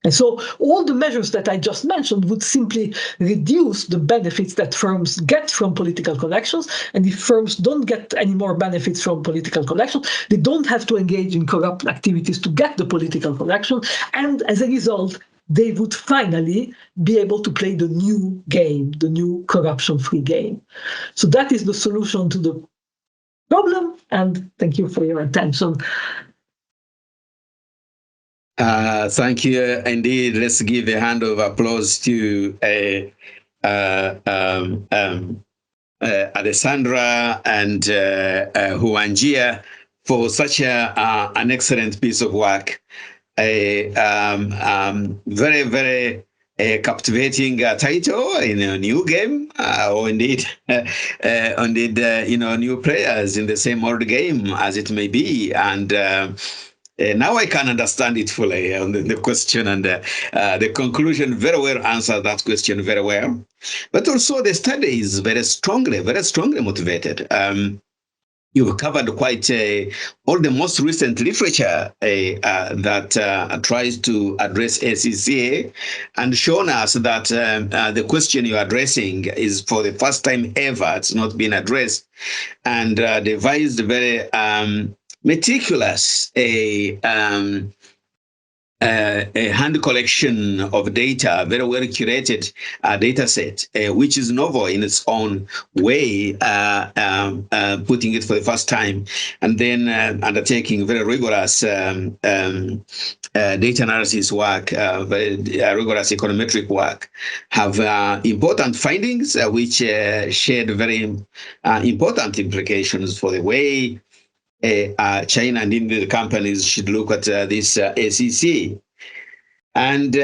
And so all the measures that I just mentioned would simply reduce the benefits that firms get from political connections. And if firms don't get any more benefits from political connections, they don't have to engage in corrupt activities to get the political connection. And as a result, they would finally be able to play the new game, the new corruption-free game. So that is the solution to the problem. And thank you for your attention. Thank you indeed. Let's give a hand of applause to Alessandra and Huanjia for such an excellent piece of work. Very, very captivating title in a new game, or indeed, new players in the same old game as it may be, and. Now I can understand it fully on the question, and the conclusion very well answered that question very well. But also the study is very strongly motivated. You've covered quite all the most recent literature that tries to address ACCA, and shown us that the question you're addressing is for the first time ever. It's not been addressed, and devised very meticulous a hand collection of data, very well curated data set, which is novel in its own way, putting it for the first time, and then undertaking very rigorous data analysis work, very rigorous econometric work, have important findings which shed very important implications for the way China and India, the companies should look at this ACC. And,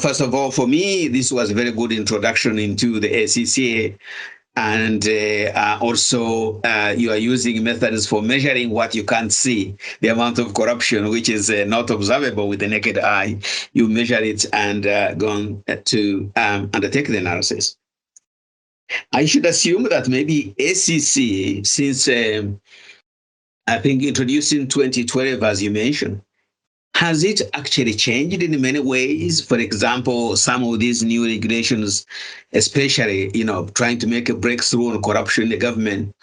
first of all, for me, this was a very good introduction into the ACC. And also, you are using methods for measuring what you can't see, the amount of corruption, which is not observable with the naked eye. You measure it and go on to undertake the analysis. I should assume that maybe ACC, since I think introduced in 2012, as you mentioned, has it actually changed in many ways? For example, some of these new regulations, especially, trying to make a breakthrough on corruption in the government,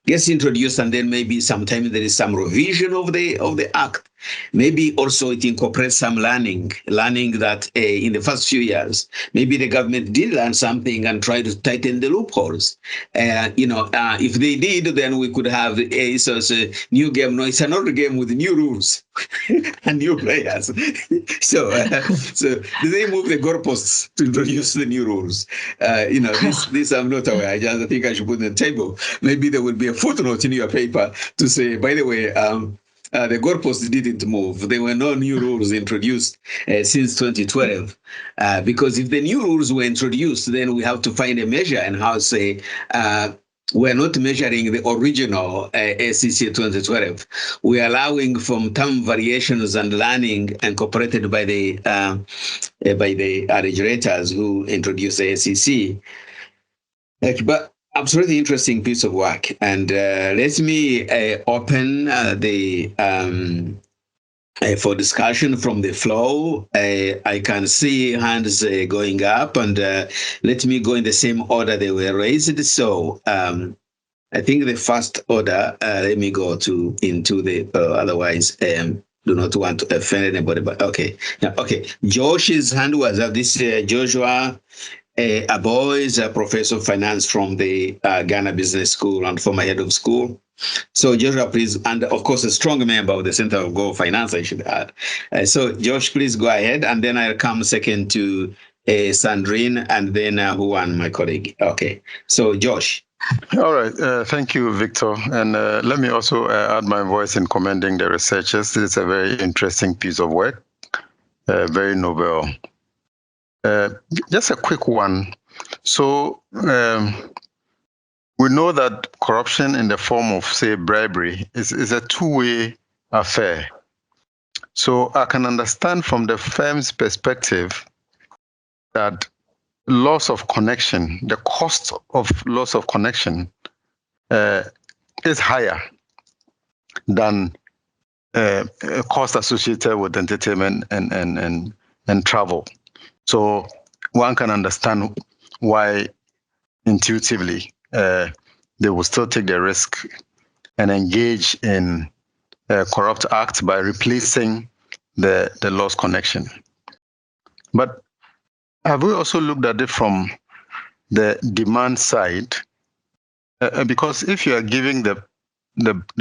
gets introduced, and then maybe sometime there is some revision of the act. Maybe also it incorporates some learning that in the first few years, maybe the government did learn something and try to tighten the loopholes. If they did, then we could have a new game. No, it's another game with new rules and new players. So do they move the goalposts to introduce the new rules? This I'm not aware. I just think I should put on the table. Maybe there will be a footnote in your paper to say, by the way, the goalposts didn't move. There were no new rules introduced since 2012. Because if the new rules were introduced, then we have to find a measure and how to say, we're not measuring the original ACC 2012. We're allowing from term variations and learning incorporated by the regulators who introduced the ACC. But absolutely interesting piece of work. And let me open for discussion from the floor. I can see hands going up, and let me go in the same order they were raised. So I think the first order, let me go into the, otherwise do not want to offend anybody, but okay. Yeah, okay. Josh's hand was up. This Joshua Abo is a professor of finance from the Ghana Business School and former head of school. So Joshua, please, and of course, a strong member of the Center of Global Finance, I should add. So Josh, please go ahead, and then I'll come second to Sandrine, and then Juan, my colleague. Okay, so Josh. All right, thank you, Victor. And let me also add my voice in commending the researchers. This is a very interesting piece of work, very novel. Just a quick one. So we know that corruption in the form of, say, bribery is a two-way affair. So I can understand from the firm's perspective that loss of connection, the cost of loss of connection is higher than cost associated with entertainment and travel. So one can understand why intuitively they will still take the risk and engage in corrupt acts by replacing the lost connection. But have we also looked at it from the demand side? Because if you are giving the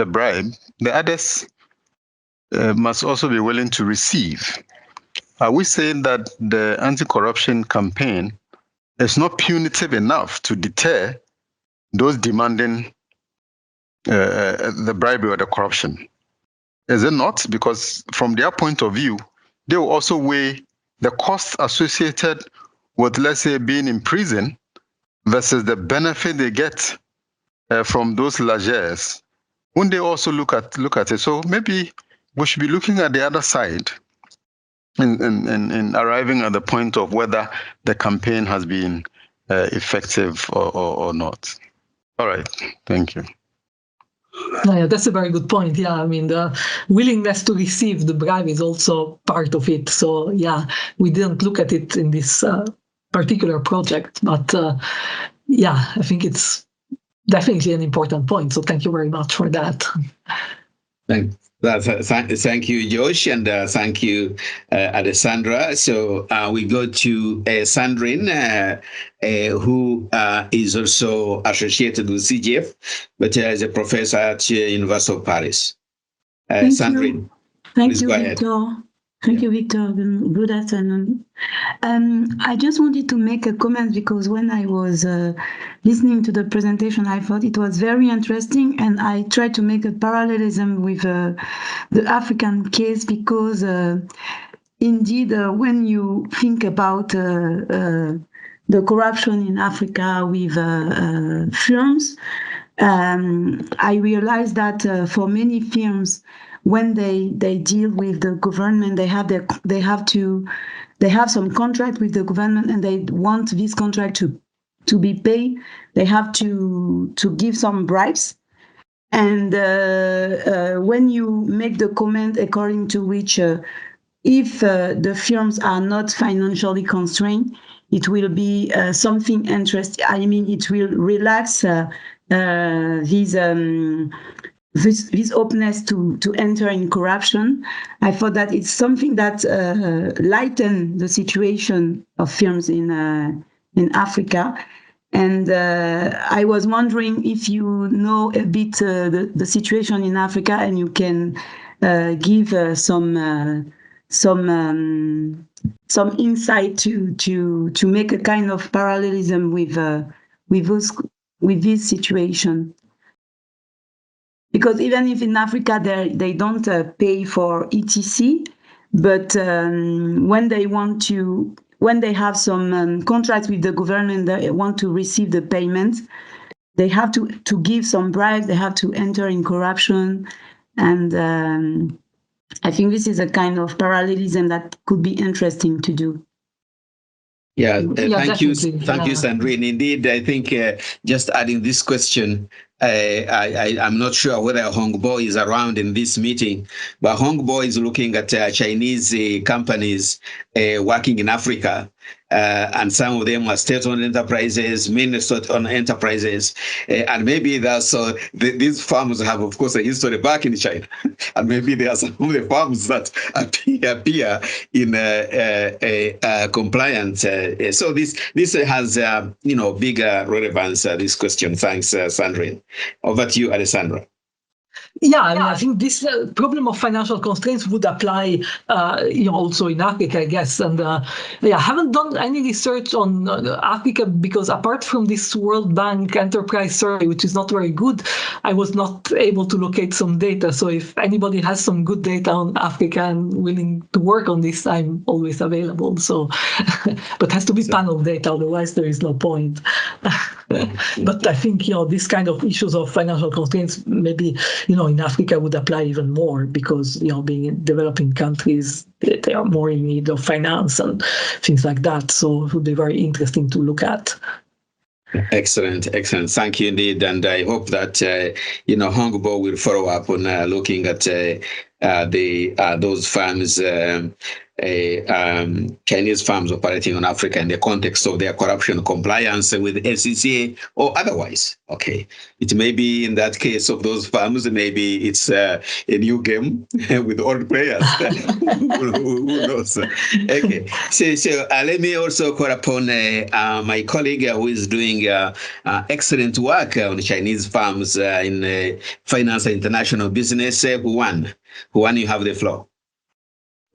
bribe, the others must also be willing to receive. Are we saying that the anti-corruption campaign is not punitive enough to deter those demanding the bribery or the corruption? Is it not? Because from their point of view, they will also weigh the cost associated with, let's say, being in prison versus the benefit they get from those largesse. Wouldn't they also look at it? So maybe we should be looking at the other side in arriving at the point of whether the campaign has been effective or not. All right, thank you. Yeah, that's a very good point. Yeah, I mean, the willingness to receive the bribe is also part of it. So yeah, we didn't look at it in this particular project, but yeah, I think it's definitely an important point. So thank you very much for that. Thank you, Josh, and thank you, Alessandra. So we go to Sandrine, who is also associated with CGF, but is a professor at University of Paris. Sandrine, thank you, Victor. Thank you, Victor. Good afternoon. I just wanted to make a comment because when I was listening to the presentation, I thought it was very interesting, and I tried to make a parallelism with the African case because indeed, when you think about the corruption in Africa with firms, I realized that for many firms, when they deal with the government, they have some contract with the government, and they want this contract to be paid. They have to give some bribes, and when you make the comment according to which if the firms are not financially constrained, it will be something interesting. I mean, it will relax this openness to enter in corruption. I thought that it's something that lighten the situation of firms in Africa. And I was wondering if you know a bit the situation in Africa, and you can give some insight to make a kind of parallelism with this situation. Because even if in Africa they don't pay for ETC, but when they have some contracts with the government, they want to receive the payments, they have to give some bribes, they have to enter in corruption. And I think this is a kind of parallelism that could be interesting to do. Yeah, thank you, Sandrine. Indeed, I think just adding this question, I'm not sure whether Hongbo is around in this meeting, but Hongbo is looking at Chinese companies working in Africa. And some of them are state-owned enterprises, many state-owned enterprises, and maybe that's these firms have, of course, a history back in China, and maybe there are some of the firms that appear in compliance. So this has bigger relevance. This question. Thanks, Sandrine. Over to you, Alessandra. Yeah, I mean, I think this problem of financial constraints would apply, also in Africa, I guess. And I haven't done any research on Africa because apart from this World Bank Enterprise Survey, which is not very good, I was not able to locate some data. So if anybody has some good data on Africa and willing to work on this, I'm always available. So, but it has to be panel data, otherwise there is no point. But I think, this kind of issues of financial constraints, maybe, in Africa would apply even more because, being in developing countries, they are more in need of finance and things like that. So it would be very interesting to look at. Excellent. Thank you indeed. And I hope that, Hongbo will follow up on looking at those firms, Chinese firms operating on Africa in the context of their corruption compliance with SCCA or otherwise. Okay. It may be in that case of those firms, maybe it's a new game with old players. Who knows? Okay. So let me also call upon my colleague who is doing excellent work on Chinese firms in finance and international business, Huan. Huan, you have the floor.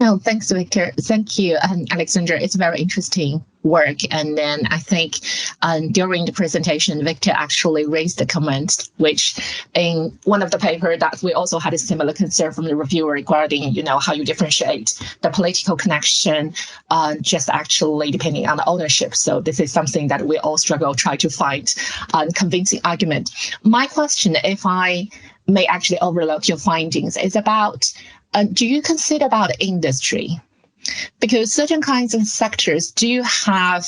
No, thanks, Victor. Thank you, Alessandra. It's very interesting work. And then I think during the presentation, Victor actually raised the comment, which in one of the papers that we also had a similar concern from the reviewer regarding, how you differentiate the political connection just actually depending on the ownership. So this is something that we all struggle try to find a convincing argument. My question, if I may actually overlook your findings, is about do you consider about industry? Because certain kinds of sectors do have,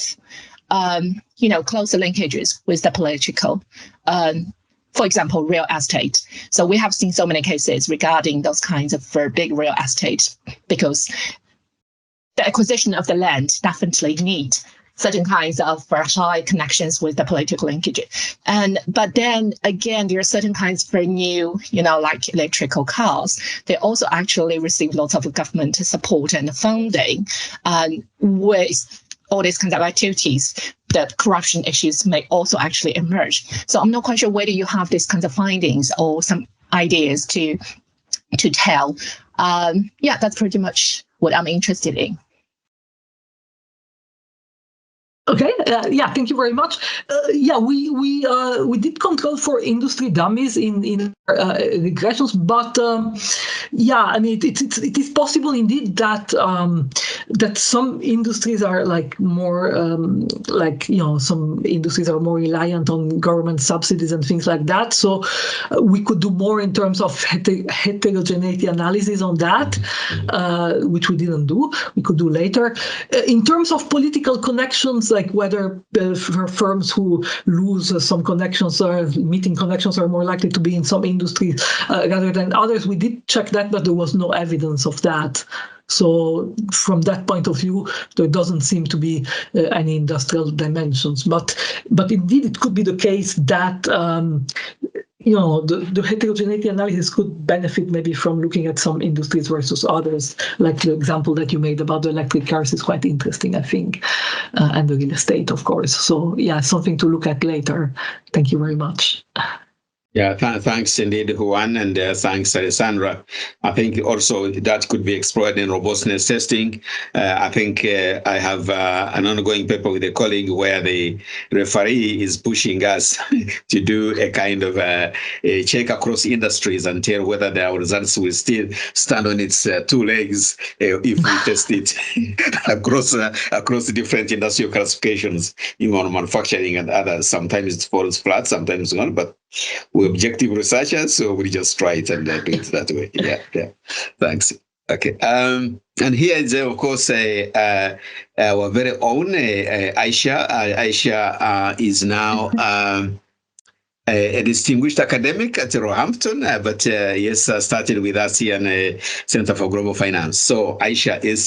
closer linkages with the political. For example, real estate. So we have seen so many cases regarding those kinds of big real estate because the acquisition of the land definitely need certain kinds of high connections with the political linkage. But then again, there are certain kinds for new, like electrical cars. They also actually receive lots of government support and funding. With all these kinds of activities, that corruption issues may also actually emerge. So I'm not quite sure whether you have these kinds of findings or some ideas to tell. That's pretty much what I'm interested in. Okay. Thank you very much. We did control for industry dummies in regressions, but it is possible indeed that that some industries are some industries are more reliant on government subsidies and things like that. So we could do more in terms of heterogeneity analysis on that, which we didn't do. We could do later. In terms of political connections, like whether firms who lose some connections or meeting connections are more likely to be in some industries rather than others. We did check that, but there was no evidence of that. So from that point of view, there doesn't seem to be any industrial dimensions. But indeed, it could be the case that the heterogeneity analysis could benefit maybe from looking at some industries versus others, like the example that you made about the electric cars is quite interesting, I think, and the real estate, of course. So something to look at later. Thank you very much. Yeah, thanks indeed, Juan, and thanks, Alessandra. I think also that could be explored in robustness testing. I think I have an ongoing paper with a colleague where the referee is pushing us to do a kind of a check across industries and tell whether our results will still stand on its two legs if we test it across different industrial classifications, even manufacturing and others. Sometimes it falls flat, sometimes not, but we're objective researchers, so we just try it and do it that way. Yeah. Thanks. Okay. And here is, of course, our very own Aisha. Aisha is now a distinguished academic at Roehampton, but started with us here in the Center for Global Finance. So Aisha is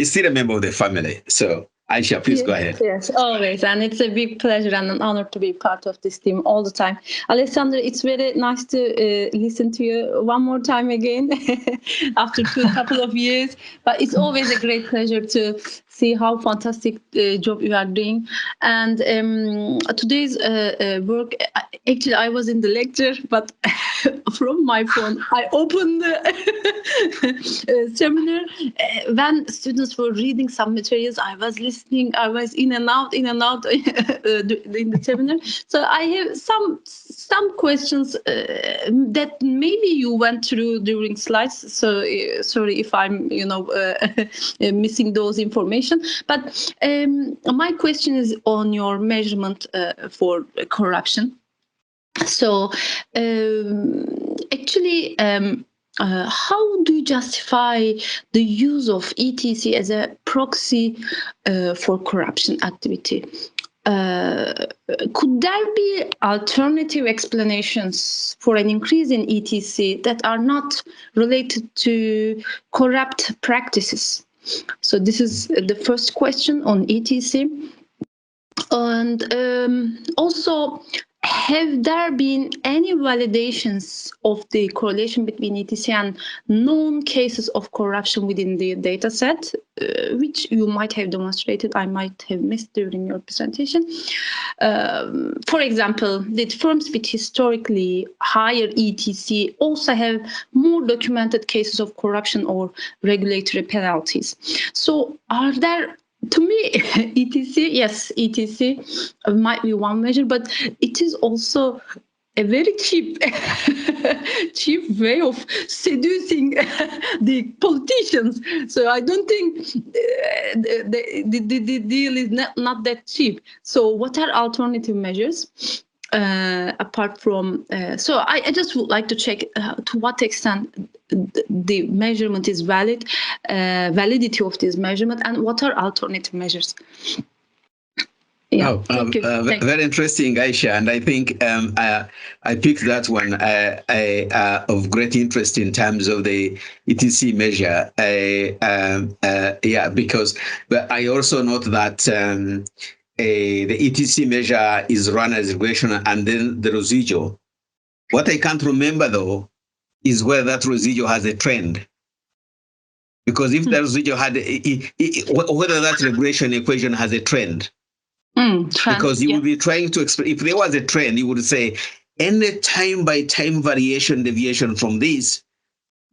still a member of the family. So Aisha, please go ahead. Yes, always. And it's a big pleasure and an honor to be part of this team all the time. Alessandra, it's very nice to listen to you one more time again after a couple of years. But it's always a great pleasure to see how fantastic job you are doing. And today's work, actually, I was in the lecture, but from my phone, I opened the seminar. When students were reading some materials, I was listening. I was in and out in the seminar. So I have some questions that maybe you went through during slides. So sorry if I'm missing those information. But my question is on your measurement for corruption. So actually, how do you justify the use of ETC as a proxy for corruption activity? Could there be alternative explanations for an increase in ETC that are not related to corrupt practices? So this is the first question on ETC. And also, have there been any validations of the correlation between ETC and known cases of corruption within the data set, which you might have demonstrated, I might have missed during your presentation? For example, did firms with historically higher ETC also have more documented cases of corruption or regulatory penalties? So are there, to me, ETC, yes, ETC might be one measure, but it is also a very cheap way of seducing the politicians. So I don't think the deal is not that cheap. So what are alternative measures? Apart from, so I just would like to check to what extent the measurement is valid, validity of this measurement, and what are alternative measures? Yeah, very interesting, Aisha, and I think I picked that one of great interest in terms of the ETC measure. But I also note that the ETC measure is run as regression and then the residual. What I can't remember, though, is whether that residual has a trend. Because if the residual had, whether that regression equation has a trend. Because you would be trying to explain, if there was a trend, you would say any time by time deviation from this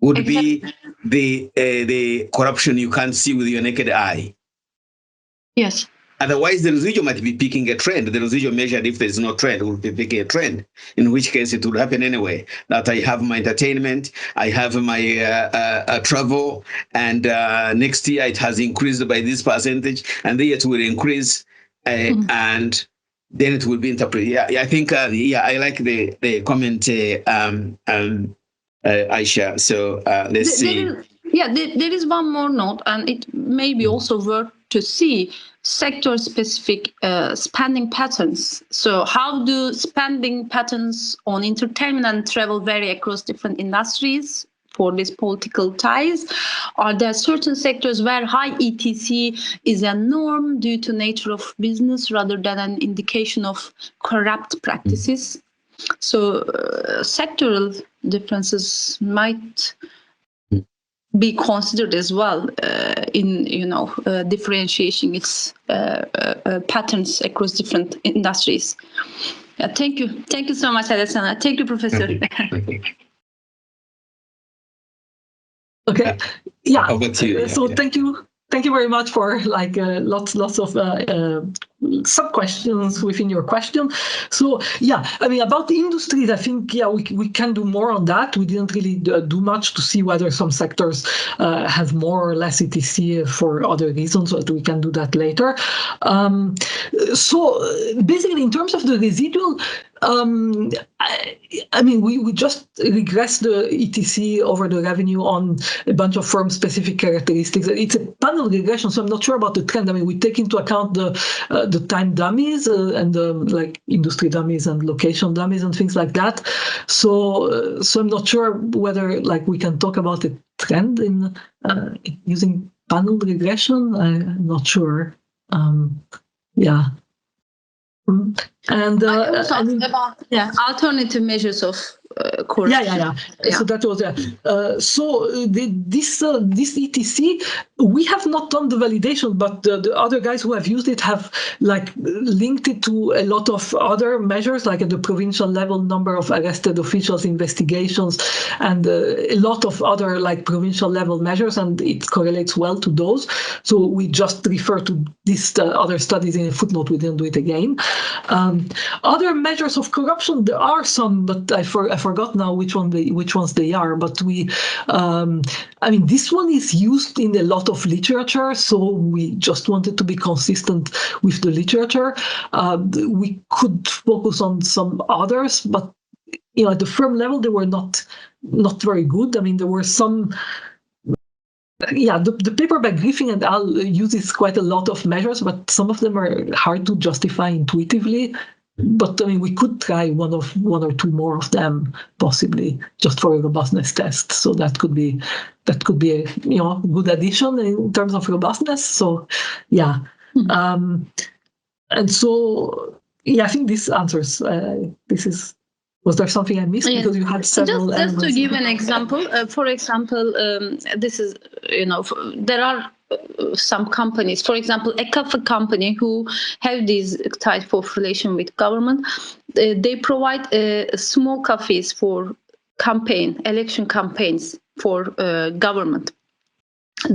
would be the corruption you can't see with your naked eye. Yes. Otherwise, the residual might be picking a trend. The residual measured, if there's no trend, will be picking a trend, in which case it would happen anyway. That I have my entertainment, I have my travel, and next year it has increased by this percentage, and then it will increase, and then it will be interpreted. Yeah, I think, I like the comment, Aisha. So let's see. There is one more note, and it may be also worth to see sector-specific spending patterns. So how do spending patterns on entertainment and travel vary across different industries for these political ties? Are there certain sectors where high ETC is a norm due to nature of business rather than an indication of corrupt practices? So sectoral differences might be considered as well in differentiating its patterns across different industries. Thank you so much, Alessandra. Thank you, Professor. Okay. Yeah. Over to you. So thank you very much for lots of sub questions within your question. So I mean, about the industries, I think we can do more on that. We didn't really do much to see whether some sectors have more or less ETC for other reasons, but we can do that later. So basically, in terms of the residual, I mean, we just regress the ETC over the revenue on a bunch of firm-specific characteristics. It's a panel regression, so I'm not sure about the trend. I mean, we take into account the time dummies and the industry dummies and location dummies and things like that. So I'm not sure whether we can talk about a trend in using panel regression. I'm not sure. Yeah. And about alternative measures of corruption. Yeah. So that was this ETC. We have not done the validation, but the other guys who have used it have like linked it to a lot of other measures, like at the provincial level, number of arrested officials, investigations, and a lot of other like provincial level measures, and it correlates well to those. So we just refer to these other studies in a footnote. We didn't do it again. Other measures of corruption, there are some, but I forgot now which ones they are. But we, this one is used in a lot of literature, so we just wanted to be consistent with the literature. We could focus on some others, but at the firm level, they were not very good. There were some. The paper by Griffin and Al uses quite a lot of measures, but some of them are hard to justify intuitively. But we could try one or two more of them, possibly, just for a robustness test. So that could be a good addition in terms of robustness. So and so I think this answers. Was there something I missed? Because you had several just to give an example, for example, this is, there are some companies, for example, a coffee company who have this type of relation with government. They provide small coffees for election campaigns for government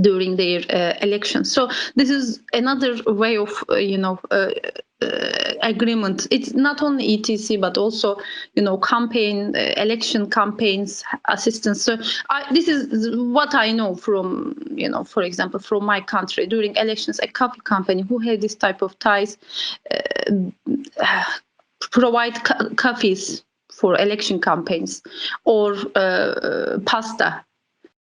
during their elections. So this is another way of, agreement. It's not only ETC, but also, election campaigns assistance. So this is what I know from, for example, from my country during elections, a coffee company who have this type of ties provide coffees for election campaigns, or pasta.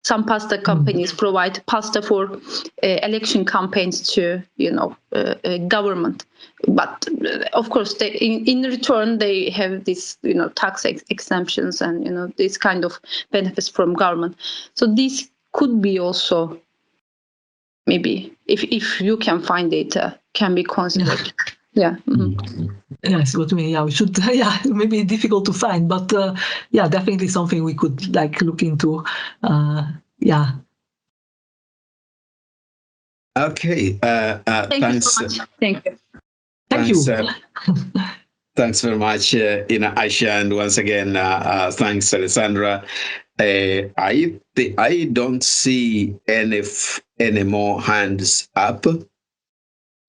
Some pasta companies provide pasta for election campaigns to, government. But of course, in return, they have this, tax exemptions and, this kind of benefits from government. So this could be also, maybe, if you can find data, can be considered. Yeah. Mm-hmm. Yeah, I see what you mean. Yeah, we should. Yeah, it may be difficult to find, but definitely something we could look into. Yeah. Okay. Thanks. You so much. Thank you. Thank you. Thanks very much, Aisha, and once again, thanks, Alessandra. I don't see any more hands up.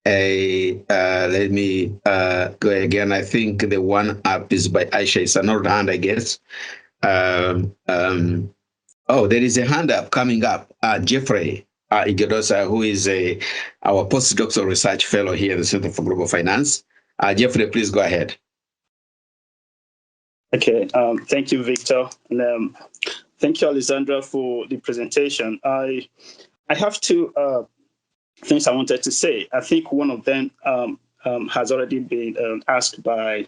Let me go again. I think the one up is by Aisha. It's another hand, I guess. There is a hand up coming up. Jeffrey Igedosa, who is our postdoctoral research fellow here at the Center for Global Finance. Jeffrey, please go ahead. Okay. Thank you, Victor. And thank you, Alessandra, for the presentation. I have two things I wanted to say. I think one of them has already been asked by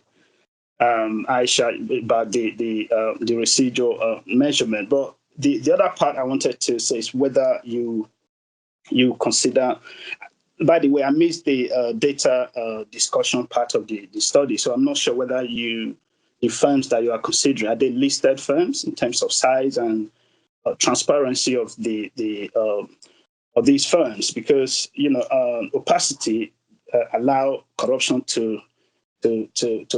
Aisha about the residual measurement. But the other part I wanted to say is whether you consider. By the way, I missed the data discussion part of the study, so I'm not sure whether the firms that you are considering, are they listed firms in terms of size and transparency of of these firms? Because opacity allow corruption to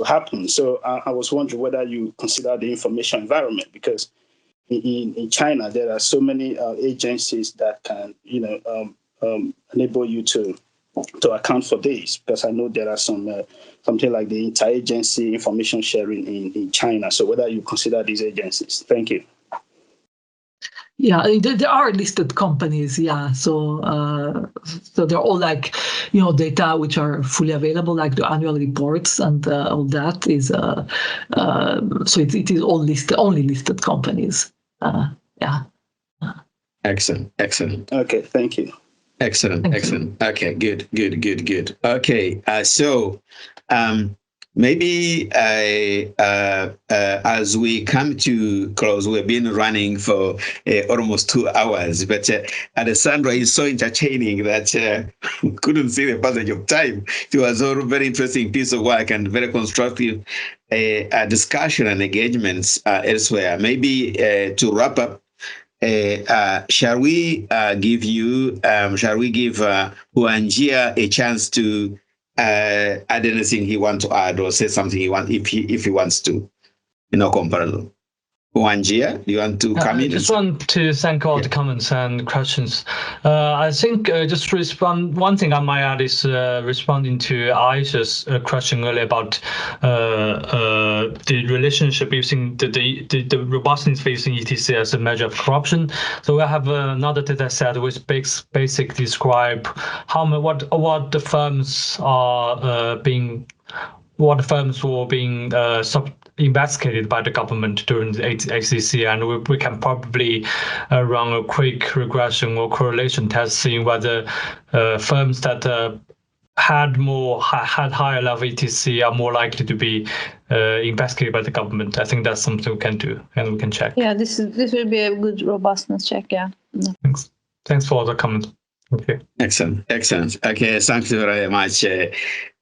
happen. So I was wondering whether you consider the information environment, because in China there are so many agencies that can enable you to account for this, because I know there are some something like the interagency information sharing in China. So whether you consider these agencies. Thank you. Yeah, there are listed companies. Yeah, so they're all data which are fully available, like the annual reports and all that is. So it is all listed, only listed companies. Yeah. Excellent. Okay, thank you. Excellent. Okay, good. Okay, so maybe as we come to close, we've been running for almost 2 hours, but Alessandra is so entertaining that we couldn't see the passage of time. It was a very interesting piece of work and very constructive discussion and engagements elsewhere. Maybe to wrap up, shall we give Huanjia a chance to add anything he wants to add or say something he wants if he wants to, comparison? Huanjia, do you want to come in? I just want to thank all the comments and questions. I think just to respond, one thing I might add is responding to Aisha's question earlier about the relationship using the robustness using ETC as a measure of corruption. So I have another data set which basically describe what the firms are what firms were being investigated by the government during the ACC, and we can probably run a quick regression or correlation test, seeing whether firms that had higher level ETC are more likely to be investigated by the government. I think that's something we can do and we can check. Yeah, this will be a good robustness check. Yeah. Thanks for all the comments. Okay. Excellent. Okay, thank you very much,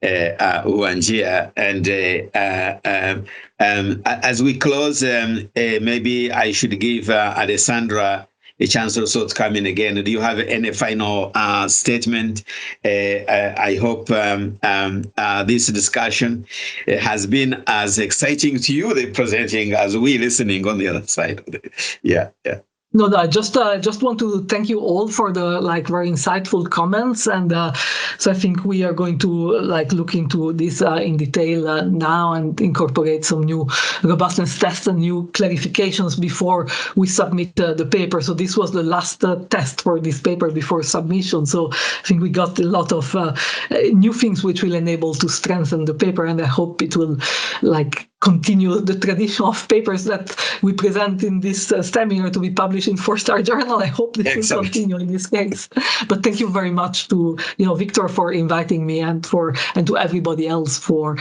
Huanjia. And as we close, maybe I should give Alessandra a chance also to come in again. Do you have any final statement? I hope this discussion has been as exciting to you, the presenting, as we listening on the other side. Yeah. No, I just want to thank you all for the very insightful comments, and so I think we are going to look into this in detail now and incorporate some new robustness tests and new clarifications before we submit the paper. So this was the last test for this paper before submission. So I think we got a lot of new things which will enable to strengthen the paper, and I hope it will continue the tradition of papers that we present in this seminar to be published in 4-star journal. I hope this will continue in this case. But thank you very much to Victor for inviting me, and to everybody else for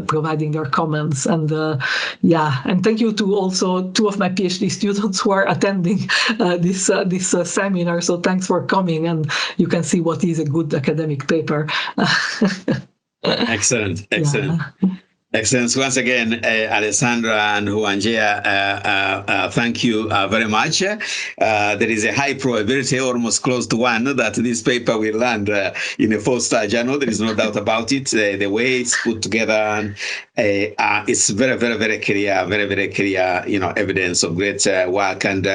providing their comments. And and thank you to also 2 of my PhD students who are attending this seminar. So thanks for coming, and you can see what is a good academic paper. Excellent. Excellent. Once again, Alessandra and Huanjia, thank you very much. There is a high probability, almost close to 1, that this paper will land in a 4-star journal. There is no doubt about it. The way it's put together, it's very, very, very clear, evidence of great work. And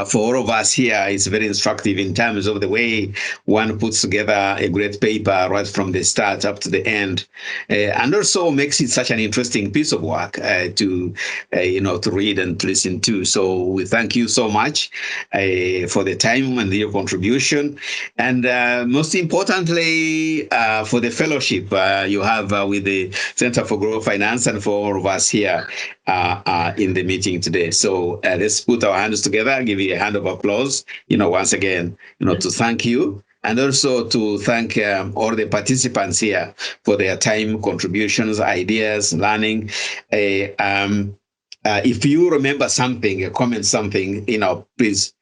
for all of us here, it's very instructive in terms of the way one puts together a great paper right from the start up to the end, and also makes it such an interesting piece of work to read and to listen to. So we thank you so much for the time and your contribution, and most importantly for the fellowship you have with the Center for Global Finance and for all of us here in the meeting today. So let's put our hands together, give you a hand of applause, once again, to thank you, and also to thank all the participants here for their time, contributions, ideas, learning. If you remember something, comment something, please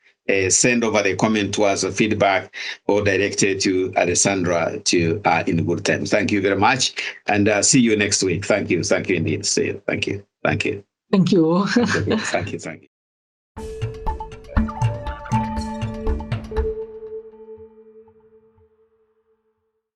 send over the comment to us, or feedback, or direct it to Alessandra in good time. Thank you very much, and see you next week. Thank you indeed. See you. Thank you. Thank you. Thank you.